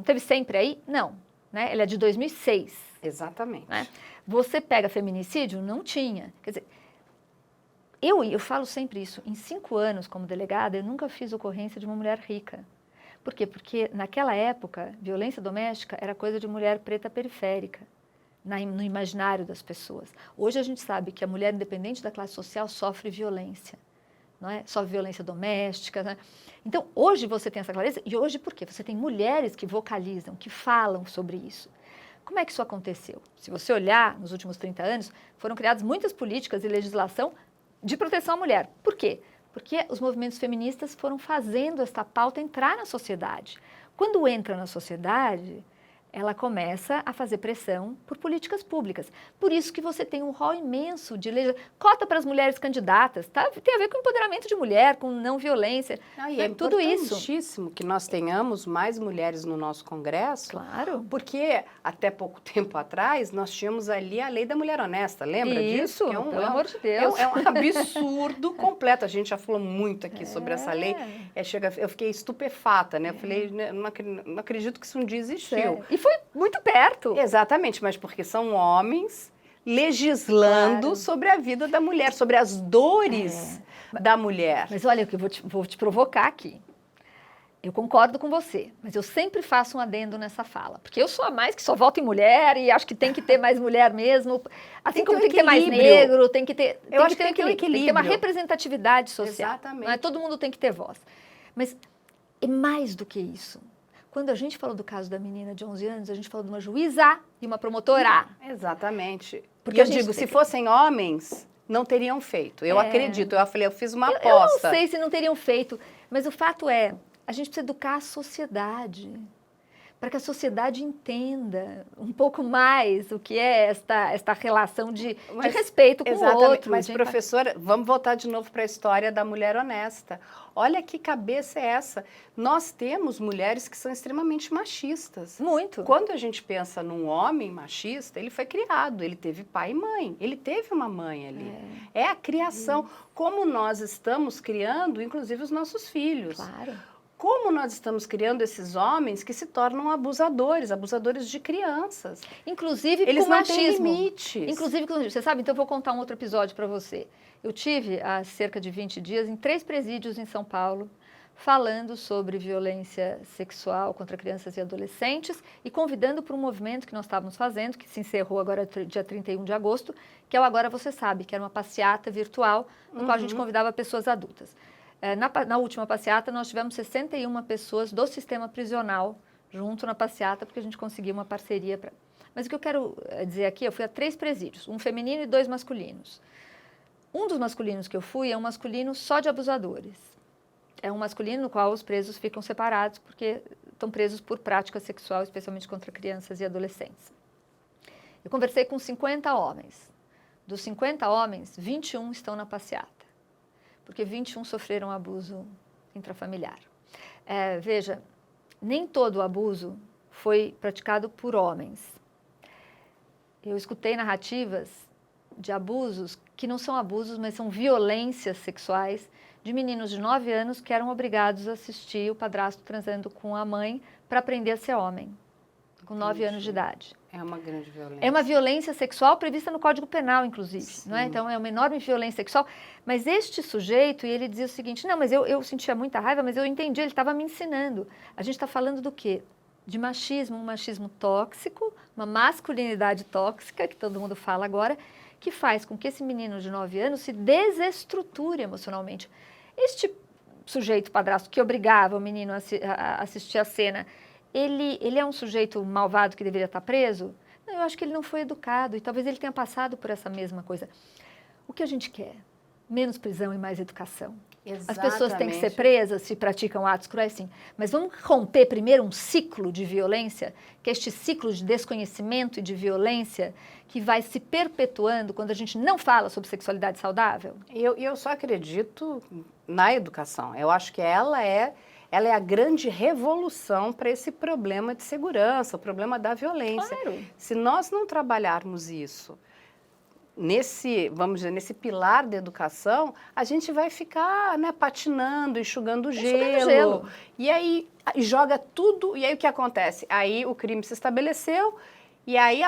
teve sempre aí? Não. Né? Ela é de 2006. Exatamente. Né? Você pega feminicídio? Não tinha. Quer dizer, eu falo sempre isso. Em 5 anos como delegada, eu nunca fiz ocorrência de uma mulher rica. Por quê? Porque naquela época, violência doméstica era coisa de mulher preta periférica, no imaginário das pessoas. Hoje a gente sabe que a mulher, independente da classe social, sofre violência. Não é? Sofre violência doméstica. Né? Então, hoje você tem essa clareza, e hoje por quê? Você tem mulheres que vocalizam, que falam sobre isso. Como é que isso aconteceu? Se você olhar, nos últimos 30 anos, foram criadas muitas políticas e legislação de proteção à mulher. Por quê? Porque os movimentos feministas foram fazendo esta pauta entrar na sociedade. Quando entra na sociedade, ela começa a fazer pressão por políticas públicas. Por isso que você tem um rol imenso de leis, cota para as mulheres candidatas, tá? Tem a ver com empoderamento de mulher, com não violência, tudo isso. É importantíssimo que nós tenhamos mais mulheres no nosso Congresso. Claro. Porque até pouco tempo atrás nós tínhamos ali a Lei da Mulher Honesta, lembra disso? Isso, pelo amor de Deus. É um absurdo completo. A gente já falou muito aqui sobre essa lei. Eu fiquei estupefata, né? Eu falei, não acredito que isso um dia existiu. E foi muito perto. Exatamente, mas porque são homens legislando sobre a vida da mulher, sobre as dores da mulher. Mas olha, que eu vou te provocar aqui. Eu concordo com você, mas eu sempre faço um adendo nessa fala. Porque eu sou a mais que só voto em mulher e acho que tem que ter mais mulher mesmo. Assim como tem que ter mais negro, tem que ter... Eu acho que tem que ter um equilíbrio. Tem que ter uma representatividade social. Exatamente. Não é? Todo mundo tem que ter voz. Mas é mais do que isso. Quando a gente falou do caso da menina de 11 anos, a gente falou de uma juíza e uma promotora. Exatamente. Porque eu digo, se fossem homens, não teriam feito. Eu acredito. Eu fiz uma aposta. Eu não sei se não teriam feito, mas o fato é, a gente precisa educar a sociedade, para que a sociedade entenda um pouco mais o que é esta relação de respeito com o outro. Mas, professora, vamos voltar de novo para a história da mulher honesta. Olha que cabeça é essa. Nós temos mulheres que são extremamente machistas. Muito. Quando a gente pensa num homem machista, ele foi criado, ele teve pai e mãe, ele teve uma mãe ali. É a criação, como nós estamos criando, inclusive, os nossos filhos. Claro. Como nós estamos criando esses homens que se tornam abusadores de crianças. Inclusive eles com não machismo. Têm limites. Inclusive, você sabe, então eu vou contar um outro episódio para você. Eu tive, há cerca de 20 dias, em 3 presídios em São Paulo, falando sobre violência sexual contra crianças e adolescentes e convidando para um movimento que nós estávamos fazendo, que se encerrou agora dia 31 de agosto, que é o Agora Você Sabe, que era uma passeata virtual, no qual a gente convidava pessoas adultas. Na última passeata, nós tivemos 61 pessoas do sistema prisional junto na passeata, porque a gente conseguiu uma parceria. Mas o que eu quero dizer aqui, eu fui a 3 presídios, um feminino e 2 masculinos. Um dos masculinos que eu fui é um masculino só de abusadores. É um masculino no qual os presos ficam separados, porque estão presos por prática sexual, especialmente contra crianças e adolescentes. Eu conversei com 50 homens. Dos 50 homens, 21 estão na passeata, porque 21 sofreram abuso intrafamiliar. Veja, nem todo o abuso foi praticado por homens. Eu escutei narrativas de abusos que não são abusos, mas são violências sexuais de meninos de 9 anos que eram obrigados a assistir o padrasto transando com a mãe para aprender a ser homem, com 9 anos de idade. É uma grande violência. É uma violência sexual prevista no Código Penal, inclusive. Não é? Então, é uma enorme violência sexual. Mas este sujeito, ele dizia o seguinte, não, mas eu sentia muita raiva, mas eu entendi, ele estava me ensinando. A gente está falando do quê? De machismo, um machismo tóxico, uma masculinidade tóxica, que todo mundo fala agora, que faz com que esse menino de 9 anos se desestruture emocionalmente. Este sujeito padrasto que obrigava o menino a assistir a cena, ele é um sujeito malvado que deveria estar preso? Não, eu acho que ele não foi educado e talvez ele tenha passado por essa mesma coisa. O que a gente quer? Menos prisão e mais educação. Exatamente. As pessoas têm que ser presas se praticam atos cruéis, sim. Mas vamos romper primeiro um ciclo de violência, que é este ciclo de desconhecimento e de violência que vai se perpetuando quando a gente não fala sobre sexualidade saudável? Eu só acredito na educação. Eu acho que ela é a grande revolução para esse problema de segurança, o problema da violência. Claro. Se nós não trabalharmos isso vamos dizer, nesse pilar da educação, a gente vai ficar, né, patinando, enxugando gelo. E aí joga tudo, e aí o que acontece? Aí o crime se estabeleceu, e aí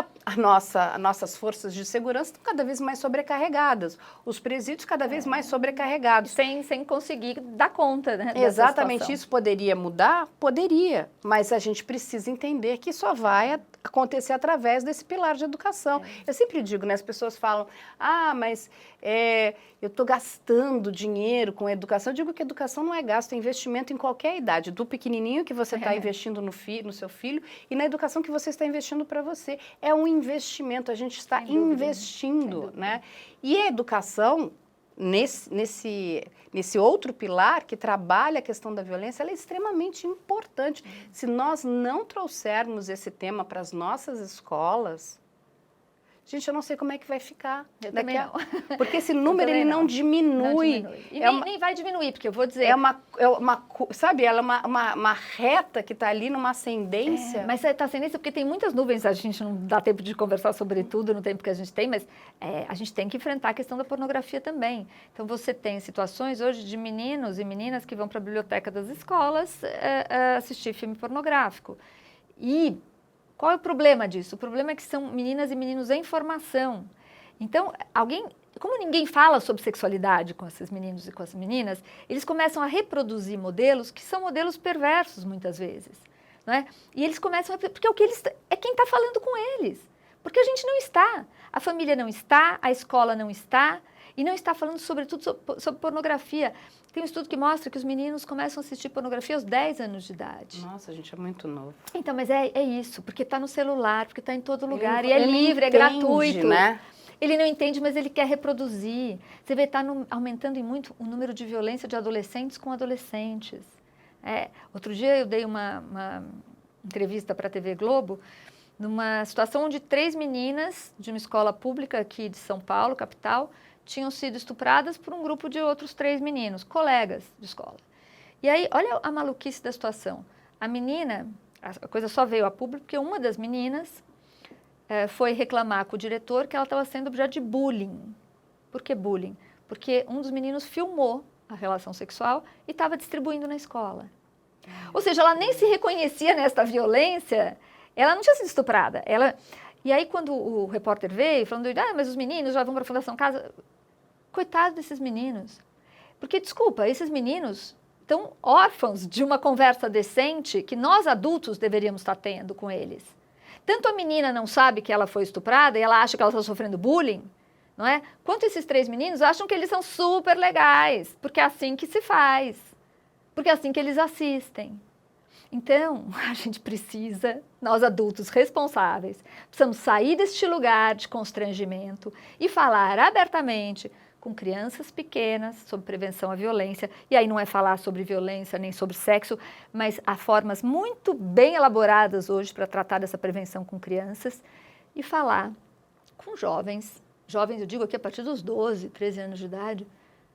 nossas forças de segurança estão cada vez mais sobrecarregadas, os presídios cada vez mais sobrecarregados. Sem conseguir dar conta, né? Exatamente, isso poderia mudar? Poderia, mas a gente precisa entender que só vai acontecer através desse pilar de educação. Eu sempre digo, né, as pessoas falam, mas eu estou gastando dinheiro com educação. Eu digo que educação não é gasto, é investimento em qualquer idade, do pequenininho que você está investindo no seu filho e na educação que você está investindo para você. É um investimento, a gente está investindo, né? E a educação, nesse outro pilar que trabalha a questão da violência, ela é extremamente importante. Se nós não trouxermos esse tema para as nossas escolas, gente, eu não sei como é que vai ficar. Porque esse número ele não diminui. E nem vai diminuir, porque eu vou dizer... sabe, ela é uma reta que está ali numa ascendência. Mas está ascendência porque tem muitas nuvens, a gente não dá tempo de conversar sobre tudo no tempo que a gente tem, mas a gente tem que enfrentar a questão da pornografia também. Então você tem situações hoje de meninos e meninas que vão para a biblioteca das escolas assistir filme pornográfico. E qual é o problema disso? O problema é que são meninas e meninos em formação. Então, como ninguém fala sobre sexualidade com esses meninos e com as meninas, eles começam a reproduzir modelos que são modelos perversos, muitas vezes. Não é? E eles começam porque é quem está falando com eles. Porque a gente não está. A família não está, a escola não está, e não está falando, sobretudo, sobre pornografia. Tem um estudo que mostra que os meninos começam a assistir pornografia aos 10 anos de idade. Nossa, a gente é muito novo. Então, mas é isso, porque está no celular, porque está em todo lugar, e é livre, é gratuito. Né? Ele não entende, mas ele quer reproduzir. Você vê, está aumentando em muito o número de violência de adolescentes com adolescentes. Outro dia eu dei uma entrevista para a TV Globo, numa situação onde 3 meninas de uma escola pública aqui de São Paulo, capital, tinham sido estupradas por um grupo de outros 3 meninos, colegas de escola. E aí, olha a maluquice da situação. A menina, a coisa só veio a público porque uma das meninas foi reclamar com o diretor que ela estava sendo objeto de bullying. Por que bullying? Porque um dos meninos filmou a relação sexual e estava distribuindo na escola. Ou seja, ela nem se reconhecia nesta violência, ela não tinha sido estuprada. E aí, quando o repórter veio, falando, mas os meninos já vão para a Fundação Casa... Coitado desses meninos. Porque, desculpa, esses meninos estão órfãos de uma conversa decente que nós adultos deveríamos estar tendo com eles. Tanto a menina não sabe que ela foi estuprada e ela acha que ela está sofrendo bullying, não é? Quanto esses 3 meninos acham que eles são super legais, porque é assim que se faz, porque é assim que eles assistem. Então, a gente precisa, nós adultos responsáveis, precisamos sair deste lugar de constrangimento e falar abertamente com crianças pequenas sobre prevenção à violência. E aí não é falar sobre violência nem sobre sexo, mas há formas muito bem elaboradas hoje para tratar dessa prevenção com crianças e falar com jovens eu digo aqui a partir dos 12, 13 anos de idade,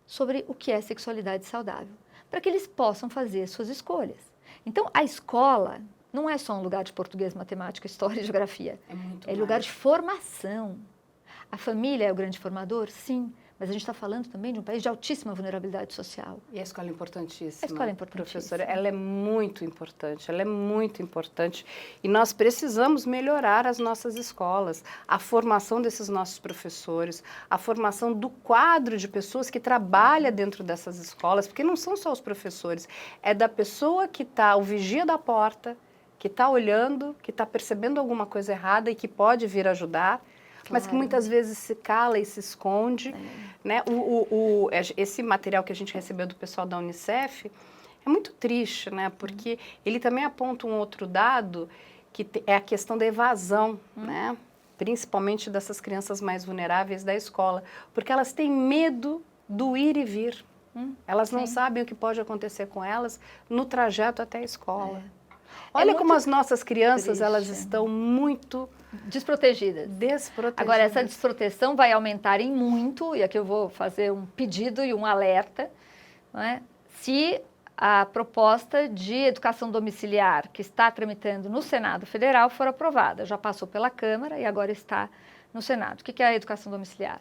sobre o que é sexualidade saudável, para que eles possam fazer suas escolhas. Então, a escola não é só um lugar de português, matemática, história e geografia. É lugar de formação. A família é o grande formador? Sim. Mas a gente está falando também de um país de altíssima vulnerabilidade social. E a escola é importantíssima. A escola é importantíssima. Professora, ela é muito importante. E nós precisamos melhorar as nossas escolas, a formação desses nossos professores, a formação do quadro de pessoas que trabalha dentro dessas escolas, porque não são só os professores, é da pessoa que está, o vigia da porta, que está olhando, que está percebendo alguma coisa errada e que pode vir ajudar. mas que muitas vezes se cala e se esconde, né? Esse material que a gente recebeu do pessoal da Unicef é muito triste, né? Porque ele também aponta um outro dado, que é a questão da evasão, né? Principalmente dessas crianças mais vulneráveis da escola, porque elas têm medo do ir e vir. Elas não sabem o que pode acontecer com elas no trajeto até a escola. Olha como as nossas crianças, elas estão muito desprotegidas. Agora, essa desproteção vai aumentar em muito, e aqui eu vou fazer um pedido e um alerta, não é? Se a proposta de educação domiciliar que está tramitando no Senado Federal for aprovada. Já passou pela Câmara e agora está no Senado. O que é a educação domiciliar?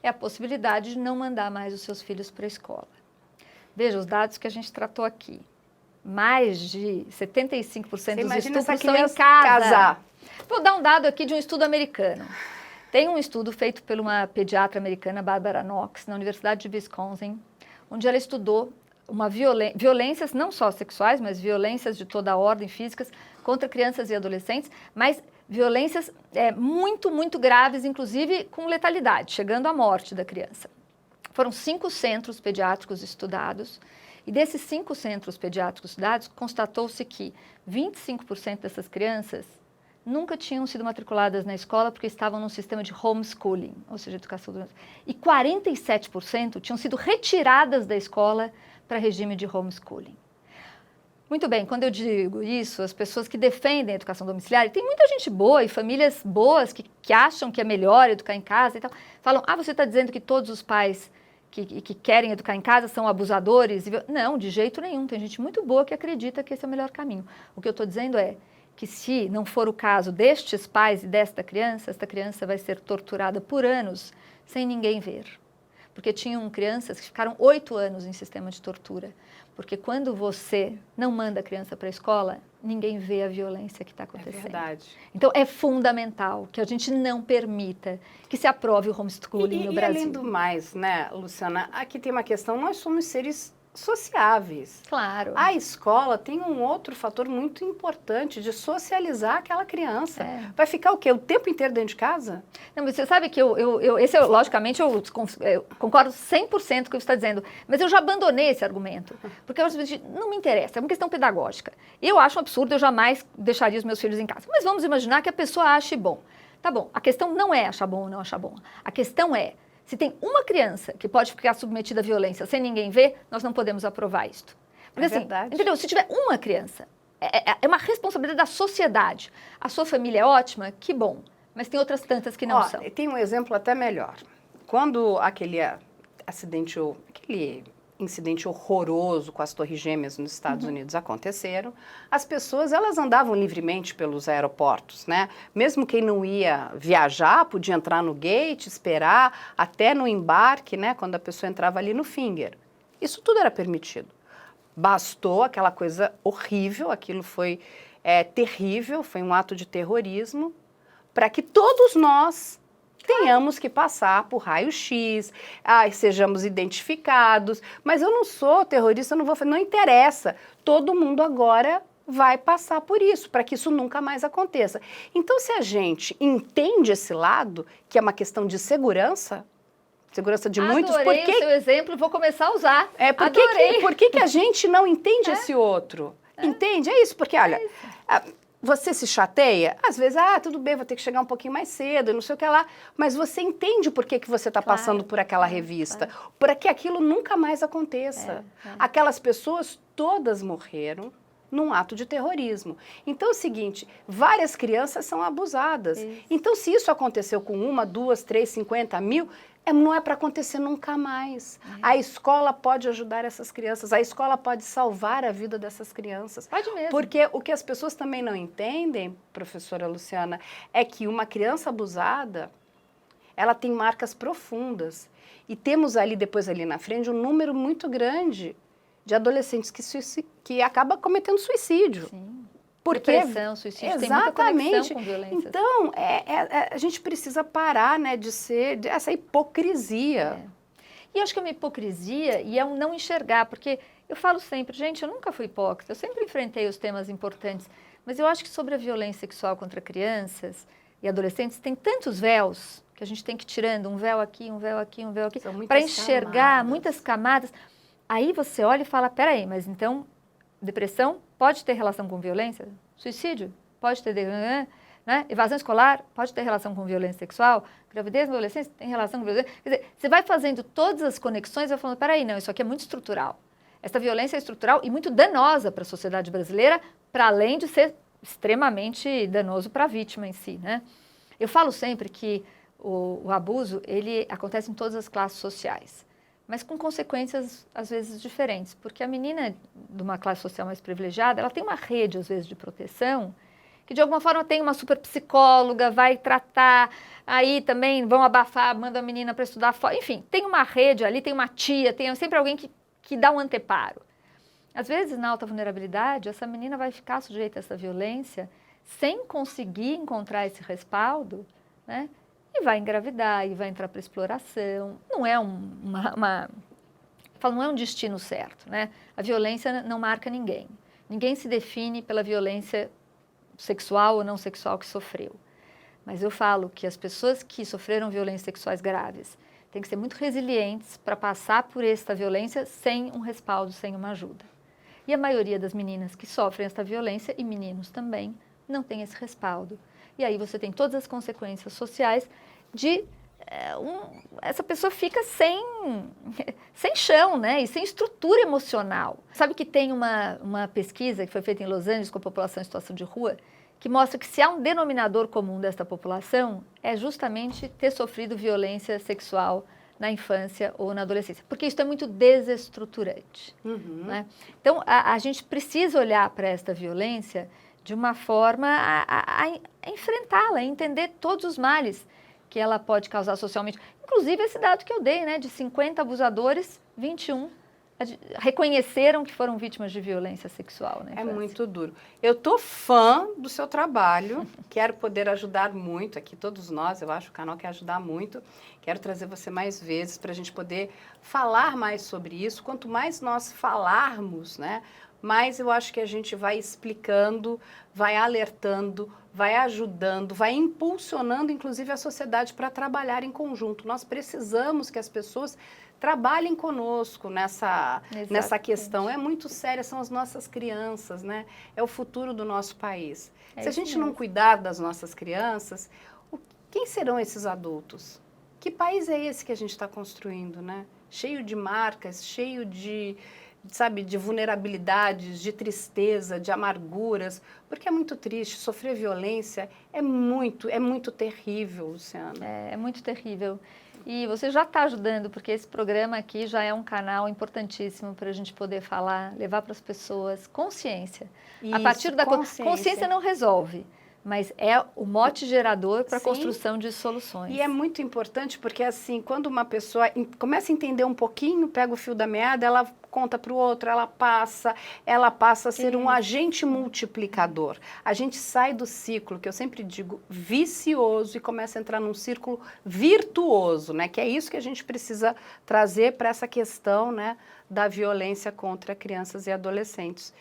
É a possibilidade de não mandar mais os seus filhos para a escola. Veja os dados que a gente tratou aqui. Mais de 75% dos estupros são em casa. Vou dar um dado aqui de um estudo americano. Tem um estudo feito por uma pediatra americana, Barbara Knox, na Universidade de Wisconsin, onde ela estudou violências não só sexuais, mas violências de toda a ordem físicas contra crianças e adolescentes, mas violências muito, muito graves, inclusive com letalidade, chegando à morte da criança. Foram 5 centros pediátricos estudados, e desses 5 centros pediátricos estudados, constatou-se que 25% dessas crianças nunca tinham sido matriculadas na escola porque estavam num sistema de homeschooling, ou seja, educação do... E 47% tinham sido retiradas da escola para regime de homeschooling. Muito bem, quando eu digo isso, as pessoas que defendem a educação domiciliar, e tem muita gente boa e famílias boas que acham que é melhor educar em casa e tal, falam, você está dizendo que todos os pais que querem educar em casa são abusadores? Não, de jeito nenhum, tem gente muito boa que acredita que esse é o melhor caminho. O que eu estou dizendo é que se não for o caso destes pais e desta criança, esta criança vai ser torturada por anos sem ninguém ver. Porque tinham crianças que ficaram 8 anos em sistema de tortura. Porque quando você não manda a criança para a escola, ninguém vê a violência que está acontecendo. É verdade. Então, é fundamental que a gente não permita que se aprove o homeschooling no Brasil. E além do mais, né, Luciana, aqui tem uma questão, nós somos seres sociáveis. Claro. A escola tem um outro fator muito importante de socializar aquela criança. Vai ficar o quê? O tempo inteiro dentro de casa? Não, mas você sabe que logicamente, eu concordo 100% com o que você está dizendo, mas eu já abandonei esse argumento, porque não me interessa, é uma questão pedagógica. Eu acho um absurdo, eu jamais deixaria os meus filhos em casa. Mas vamos imaginar que a pessoa ache bom. Tá bom, a questão não é achar bom ou não achar bom. A questão é, se tem uma criança que pode ficar submetida à violência sem ninguém ver, nós não podemos aprovar isto. Porque verdade. Entendeu? Se tiver uma criança, é uma responsabilidade da sociedade. A sua família é ótima, que bom. Mas tem outras tantas que não são. Tem um exemplo até melhor. Quando aquele incidente horroroso com as Torres Gêmeas nos Estados Unidos aconteceram, as pessoas, elas andavam livremente pelos aeroportos, né? Mesmo quem não ia viajar, podia entrar no gate, esperar até no embarque, né? Quando a pessoa entrava ali no finger. Isso tudo era permitido. Bastou aquela coisa horrível, aquilo foi terrível, foi um ato de terrorismo, para que todos nós tenhamos que passar por raio-x, sejamos identificados, mas eu não sou terrorista, não interessa, todo mundo agora vai passar por isso, para que isso nunca mais aconteça. Então, se a gente entende esse lado, que é uma questão de segurança de muitos... Adorei o seu exemplo, vou começar a usar. Por que a gente não entende esse outro? Entende? É isso, porque olha... Você se chateia? Às vezes, tudo bem, vou ter que chegar um pouquinho mais cedo, e não sei o que lá. Mas você entende por que você está passando por aquela revista. Para que aquilo nunca mais aconteça. Aquelas pessoas todas morreram num ato de terrorismo. Então é o seguinte, várias crianças são abusadas. Então se isso aconteceu com 1, 2, 3, 50 mil... não é para acontecer nunca mais. A escola pode ajudar essas crianças, a escola pode salvar a vida dessas crianças. Pode mesmo. Porque o que as pessoas também não entendem, professora Luciana, é que uma criança abusada, ela tem marcas profundas. E temos depois ali na frente, um número muito grande de adolescentes que acabam cometendo suicídio. Sim. Porque, depressão, suicídio, tem muita conexão com violência. Então, a gente precisa parar, né, de ser essa hipocrisia. E eu acho que é uma hipocrisia e é um não enxergar, porque eu falo sempre, gente, eu nunca fui hipócrita, eu sempre enfrentei os temas importantes, mas eu acho que sobre a violência sexual contra crianças e adolescentes tem tantos véus que que a gente tem que ir tirando um véu aqui, um véu aqui, um véu aqui, São muitas para enxergar camadas. muitas camadas. Aí você olha e fala, peraí, mas então depressão pode ter relação com violência? Suicídio pode ter, né? Evasão escolar pode ter relação com violência sexual? Gravidez na adolescência tem relação com violência? Quer dizer, você vai fazendo todas as conexões e vai falando, peraí, não, isso aqui é muito estrutural. Essa violência é estrutural e muito danosa para a sociedade brasileira, para além de ser extremamente danoso para a vítima em si, né? Eu falo sempre que o abuso, ele acontece em todas as classes sociais, mas com consequências, às vezes, diferentes, porque a menina de uma classe social mais privilegiada, ela tem uma rede, às vezes, de proteção, que de alguma forma tem uma super psicóloga, vai tratar, aí também vão abafar, manda a menina para estudar fora, enfim, tem uma rede ali, tem uma tia, tem sempre alguém que dá um anteparo. Às vezes, na alta vulnerabilidade, essa menina vai ficar sujeita a essa violência sem conseguir encontrar esse respaldo, né? E vai engravidar, e vai entrar para exploração. Não é não é um destino certo, né? A violência não marca ninguém. Ninguém se define pela violência sexual ou não sexual que sofreu. Mas eu falo que as pessoas que sofreram violências sexuais graves têm que ser muito resilientes para passar por esta violência sem um respaldo, sem uma ajuda. E a maioria das meninas que sofrem essa violência, e meninos também, não tem esse respaldo. E aí você tem todas as consequências sociais de... essa pessoa fica sem chão, né? E sem estrutura emocional. Sabe que tem uma pesquisa que foi feita em Los Angeles com a população em situação de rua, que mostra que se há um denominador comum desta população, é justamente ter sofrido violência sexual na infância ou na adolescência, porque isso é muito desestruturante. Né? Então, a gente precisa olhar para esta violência de uma forma a enfrentá-la, a entender todos os males que ela pode causar socialmente. Inclusive esse dado que eu dei, né, de 50 abusadores, 21 reconheceram que foram vítimas de violência sexual. Né, é muito duro. Eu tô fã do seu trabalho, quero poder ajudar muito aqui, todos nós, eu acho que o canal quer ajudar muito. Quero trazer você mais vezes para a gente poder falar mais sobre isso. Quanto mais nós falarmos, né, mais eu acho que a gente vai explicando, vai alertando, vai ajudando, vai impulsionando, inclusive, a sociedade para trabalhar em conjunto. Nós precisamos que as pessoas trabalhem conosco nessa questão. É muito séria, são as nossas crianças, né? É o futuro do nosso país. Se a gente não cuidar das nossas crianças, quem serão esses adultos? Que país é esse que a gente está construindo, né? Cheio de marcas, cheio de vulnerabilidades, de tristeza, de amarguras, porque é muito triste, sofrer violência é muito terrível, Luciana. É muito terrível. E você já está ajudando, porque esse programa aqui já é um canal importantíssimo para a gente poder falar, levar para as pessoas consciência. Isso, a partir da consciência não resolve, mas é o mote gerador para a construção de soluções. E é muito importante porque, assim, quando uma pessoa começa a entender um pouquinho, pega o fio da meada, ela conta para o outro, ela passa a ser um agente multiplicador. A gente sai do ciclo, que eu sempre digo, vicioso, e começa a entrar num círculo virtuoso, né? Que é isso que a gente precisa trazer para essa questão, né, da violência contra crianças e adolescentes.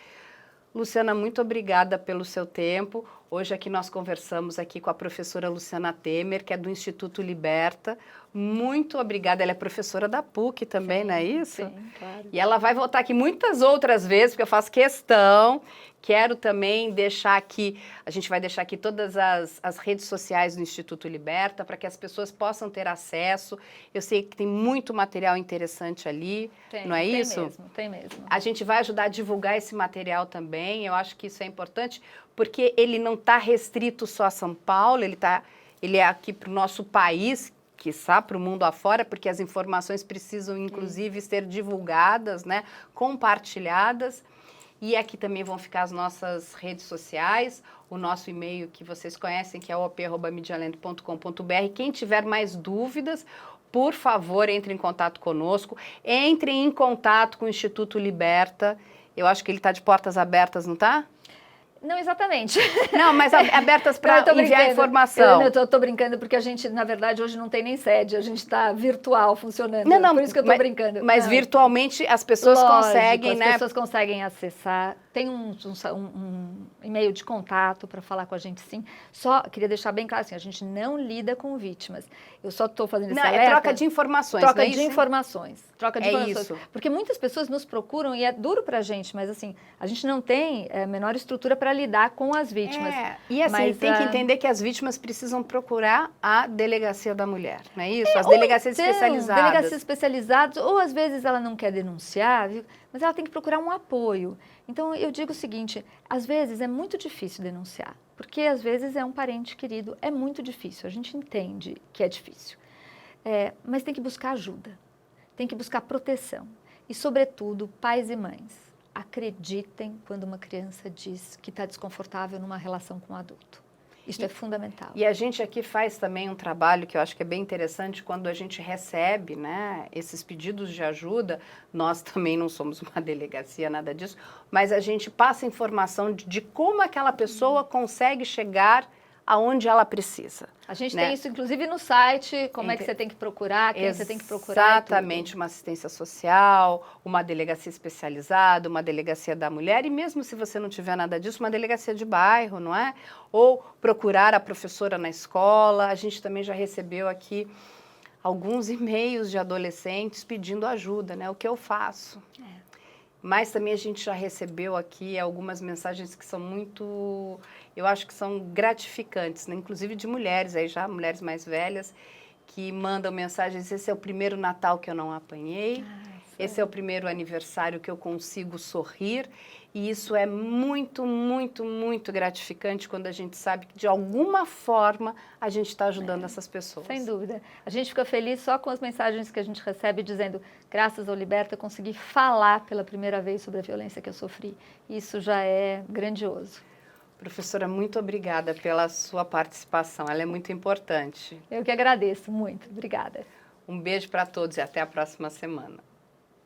Luciana, muito obrigada pelo seu tempo. Hoje aqui nós conversamos aqui com a professora Luciana Temer, que é do Instituto Liberta. Muito obrigada. Ela é professora da PUC também, não é isso? Sim, claro. E ela vai voltar aqui muitas outras vezes, porque eu faço questão. Quero também deixar aqui, a gente vai deixar aqui todas as redes sociais do Instituto Liberta, para que as pessoas possam ter acesso. Eu sei que tem muito material interessante ali, não é isso? Tem mesmo. A gente vai ajudar a divulgar esse material também, eu acho que isso é importante, porque ele não está restrito só a São Paulo, ele é aqui para o nosso país, quiçá para o mundo afora, porque as informações precisam, inclusive, ser divulgadas, né, compartilhadas. E aqui também vão ficar as nossas redes sociais, o nosso e-mail que vocês conhecem, que é op@medialand.com.br. Quem tiver mais dúvidas, por favor, entre em contato conosco, entrem em contato com o Instituto Liberta. Eu acho que ele está de portas abertas, não está? Não exatamente. Não, mas abertas para enviar brincando. informação. Eu tô brincando porque a gente, na verdade, hoje não tem nem sede, a gente está virtual funcionando. Não, por isso que eu tô brincando. Mas não. virtualmente as pessoas Lógico, conseguem, né? As pessoas conseguem acessar. Tem um e-mail de contato para falar com a gente, sim. Só queria deixar bem claro assim, a gente não lida com vítimas. Eu só estou fazendo esse alerta. É troca de informações, Troca não é de isso? informações. Troca de informações. Isso. Porque muitas pessoas nos procuram e é duro para a gente, mas assim, a gente não tem a menor estrutura para lidar com as vítimas. E assim, mas, tem que entender que as vítimas precisam procurar a delegacia da mulher, não é isso? As ou delegacias então, especializadas. Delegacias especializadas, ou às vezes ela não quer denunciar, viu? Mas ela tem que procurar um apoio. Então, eu digo o seguinte, às vezes é muito difícil denunciar, porque às vezes é um parente querido, é muito difícil, a gente entende que é difícil. Mas tem que buscar ajuda, tem que buscar proteção. E, sobretudo, pais e mães, acreditem quando uma criança diz que está desconfortável numa relação com um adulto. Isso é fundamental. E a gente aqui faz também um trabalho que eu acho que é bem interessante quando a gente recebe, né, esses pedidos de ajuda. Nós também não somos uma delegacia, nada disso, mas a gente passa informação de como aquela pessoa consegue chegar aonde ela precisa. A gente né? tem isso, inclusive, no site, como é que você tem que procurar, quem você tem que procurar. Exatamente, uma assistência social, uma delegacia especializada, uma delegacia da mulher, e mesmo se você não tiver nada disso, uma delegacia de bairro, não é? Ou procurar a professora na escola. A gente também já recebeu aqui alguns e-mails de adolescentes pedindo ajuda, né? O que eu faço? Mas também a gente já recebeu aqui algumas mensagens que são muito, eu acho que são gratificantes, né? Inclusive de mulheres, aí já mulheres mais velhas, que mandam mensagens: esse é o primeiro Natal que eu não apanhei, esse é o primeiro aniversário que eu consigo sorrir. E isso é muito, muito, muito gratificante quando a gente sabe que, de alguma forma, a gente está ajudando essas pessoas. Sem dúvida. A gente fica feliz só com as mensagens que a gente recebe dizendo: graças ao Liberta, eu consegui falar pela primeira vez sobre a violência que eu sofri. Isso já é grandioso. Professora, muito obrigada pela sua participação. Ela é muito importante. Eu que agradeço muito. Obrigada. Um beijo para todos e até a próxima semana.